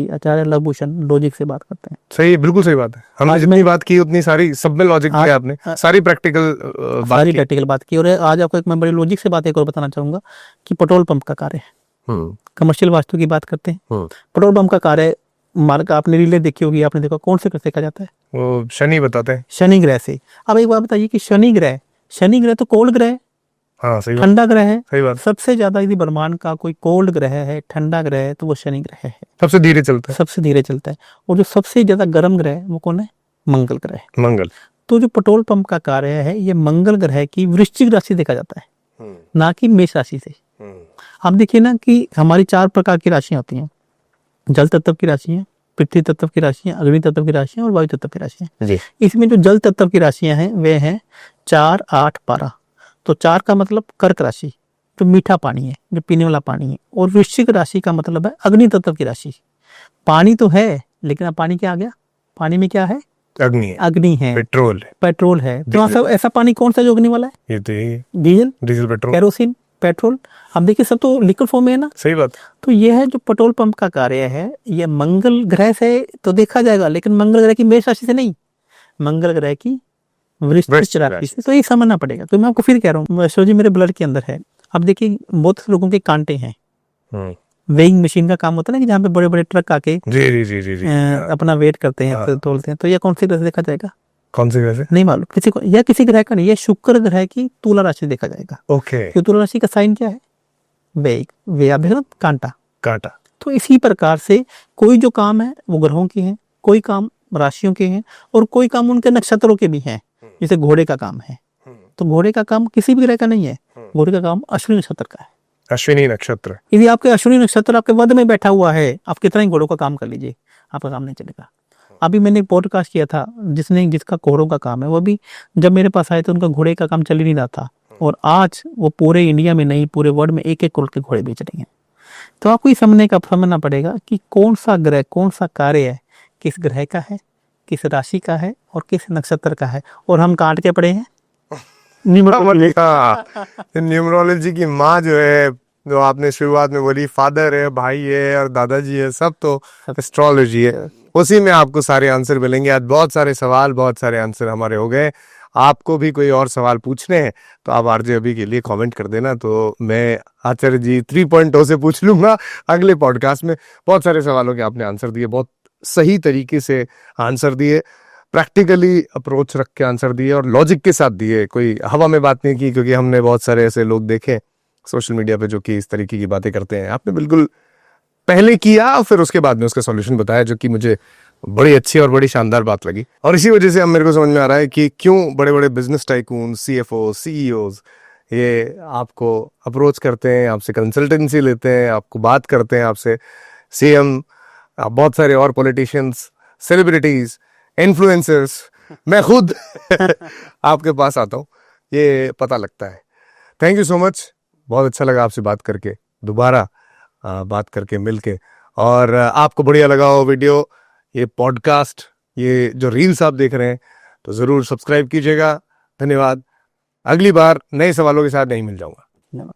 आचार्य लवभूषण लॉजिक से बात करते हैं। सही, बिल्कुल सही बात है। हमने जितनी बात की उतनी सारी सब में लॉजिक किया आपने, सारी प्रैक्टिकल बात की। और आज आपको एक मैं बड़ी लॉजिक से बात एक और बताना चाहूंगा कि पेट्रोल पंप का कार्य है। कमर्शियल वास्तु की बात करते हैं, पेट्रोल पंप का कार्य मार्ग आपने रीले देखी होगी, आपने देखा कौन से कैसे देखा जाता है? वो शनि बताते हैं। शनि ग्रह से। अब एक बात बताइए कि शनि ग्रह तो कोल्ड ग्रह है, हाँ सही बात, ठंडा ग्रह है। सही बात। सबसे ज्यादा यदि ब्रह्मांड का कोई कोल्ड ग्रह है, ठंडा ग्रह है, तो वो शनि ग्रह है, सबसे धीरे चलता है। सबसे धीरे चलता है। और जो सबसे ज्यादा गर्म ग्रह है वो कौन है? मंगल ग्रह है। मंगल। तो जो पेट्रोल पंप का कार्य है ये मंगल ग्रह की वृश्चिक राशि देखा जाता है, ना कि मेष राशि से। आप देखिए ना कि हमारी 4 प्रकार की राशियां होती हैं। जल तत्व की राशियां, पृथ्वी तत्व की राशियां, अग्नि तत्व की राशियां और वायु तत्व की राशियां। जी। इसमें जो जल तत्व की राशियां हैं वे हैं 4, 8, 12। तो 4 का मतलब कर्क राशि, जो मीठा पानी है, जो पीने वाला पानी है। और वृश्चिक राशि का मतलब है अग्नि तत्व की राशि। पानी तो है, लेकिन अब पानी क्या आ गया? पानी में क्या है? अग्नि है, अग्नि है, पेट्रोल है, पेट्रोल है। तो ऐसा ऐसा पानी कौन सा जो अग्नि वाला है? ये तो यही है, diesel, diesel, petrol. Kerosene, petrol. अब देखिए सब तो लिक्विड फॉर्म में है ना। सही बात। तो ये है जो पेट्रोल पंप का कार्य है, ये मंगल ग्रह से तो देखा जाएगा, लेकिन मंगल ग्रह की मेष राशि से नहीं, मंगल ग्रह की वृश्चिक वृश्चिक राशि राशि से। तो ये समझना पड़ेगा। तो मैं आपको फिर कह रहा हूँ, एस्ट्रोलॉजी मेरे ब्लड के अंदर है। अब देखिए बहुत से लोगों के कांटे हैं। वेइंग मशीन का काम होता है ना, कि जहाँ पे बड़े बड़े ट्रक आके जी जी जी जी जी। अपना वेट करते हैं, हाँ। फिर तोलते हैं। तो ये कौन सी ग्रह से देखा जाएगा? कौन से वैसे? नहीं मालूम किसी को, या किसी ग्रह का नहीं, ये शुक्र ग्रह की तुला राशि से देखा जाएगा। ओके। क्यों? तुला राशि का साइन क्या है? वेग, वे आप देखो ना, कांटा। कांटा। तो इसी प्रकार से कोई जो काम है वो ग्रहों के हैं, कोई काम राशियों के हैं, और कोई काम उनके नक्षत्रों के भी हैं। जैसे घोड़े का काम है, तो घोड़े का काम किसी भी ग्रह का नहीं है, घोड़े का काम अश्विनी नक्षत्र का है। अश्विनी नक्षत्र। यदि आपके अश्विनी नक्षत्र आपके वध में बैठा हुआ है, आप कितना ही घोड़ों का काम कर लीजिए, आपका काम नहीं चलेगा। अभी मैंने एक पॉडकास्ट किया था जिसका घोड़ों का काम है, वो भी जब मेरे पास आए तो उनका घोड़े का काम चल ही नहीं रहा था, और आज वो पूरे इंडिया में नहीं, पूरे वर्ल्ड में 1-1 करोड़ के घोड़े बेच रहे हैं। तो आपको ये समझना पड़ेगा कि कौन सा ग्रह, कौन सा कार्य है, किस ग्रह का है, किस राशि का है, और किस नक्षत्र का है। और हम काट के पड़े हैं न्यूमरोलॉजी की माँ जो है, जो आपने शुरुआत में बोली, फादर है, भाई है और दादाजी है, सब तो एस्ट्रोलॉजी है। उसी में आपको सारे आंसर मिलेंगे। आज बहुत सारे सवाल, बहुत सारे आंसर हमारे हो गए। आपको भी कोई और सवाल पूछने हैं तो आप आरजे अभी के लिए कमेंट कर देना, तो मैं आचार्य जी 3.0 से पूछ लूंगा अगले पॉडकास्ट में। बहुत सारे सवालों के आपने आंसर दिए, बहुत सही तरीके से आंसर दिए, प्रैक्टिकली अप्रोच रख के आंसर दिए और लॉजिक के साथ दिए। कोई हवा में बात नहीं की, क्योंकि हमने बहुत सारे ऐसे लोग देखे सोशल मीडिया पे जो कि इस तरीके की बातें करते हैं। आपने बिल्कुल पहले किया, फिर उसके बाद में उसका सॉल्यूशन बताया, जो कि मुझे बड़ी अच्छी और बड़ी शानदार बात लगी। और इसी वजह से अब मेरे को समझ में आ रहा है कि क्यों बड़े बड़े बिजनेस टाइकून, सीएफओ, सीईओज ये आपको अप्रोच करते हैं, आपसे कंसल्टेंसी लेते हैं, आपको बात करते हैं, आपसे सीएम, बहुत सारे और पॉलिटिशियंस, सेलिब्रिटीज, इन्फ्लुएंसर्स, मैं खुद आपके पास आता हूँ, ये पता लगता है। थैंक यू सो मच, बहुत अच्छा लगा आपसे बात करके, दोबारा बात करके, मिलके। और आपको बढ़िया लगा हो वीडियो, ये पॉडकास्ट, ये जो रील्स आप देख रहे हैं, तो ज़रूर सब्सक्राइब कीजिएगा। धन्यवाद। अगली बार नए सवालों के साथ नहीं मिल जाऊंगा।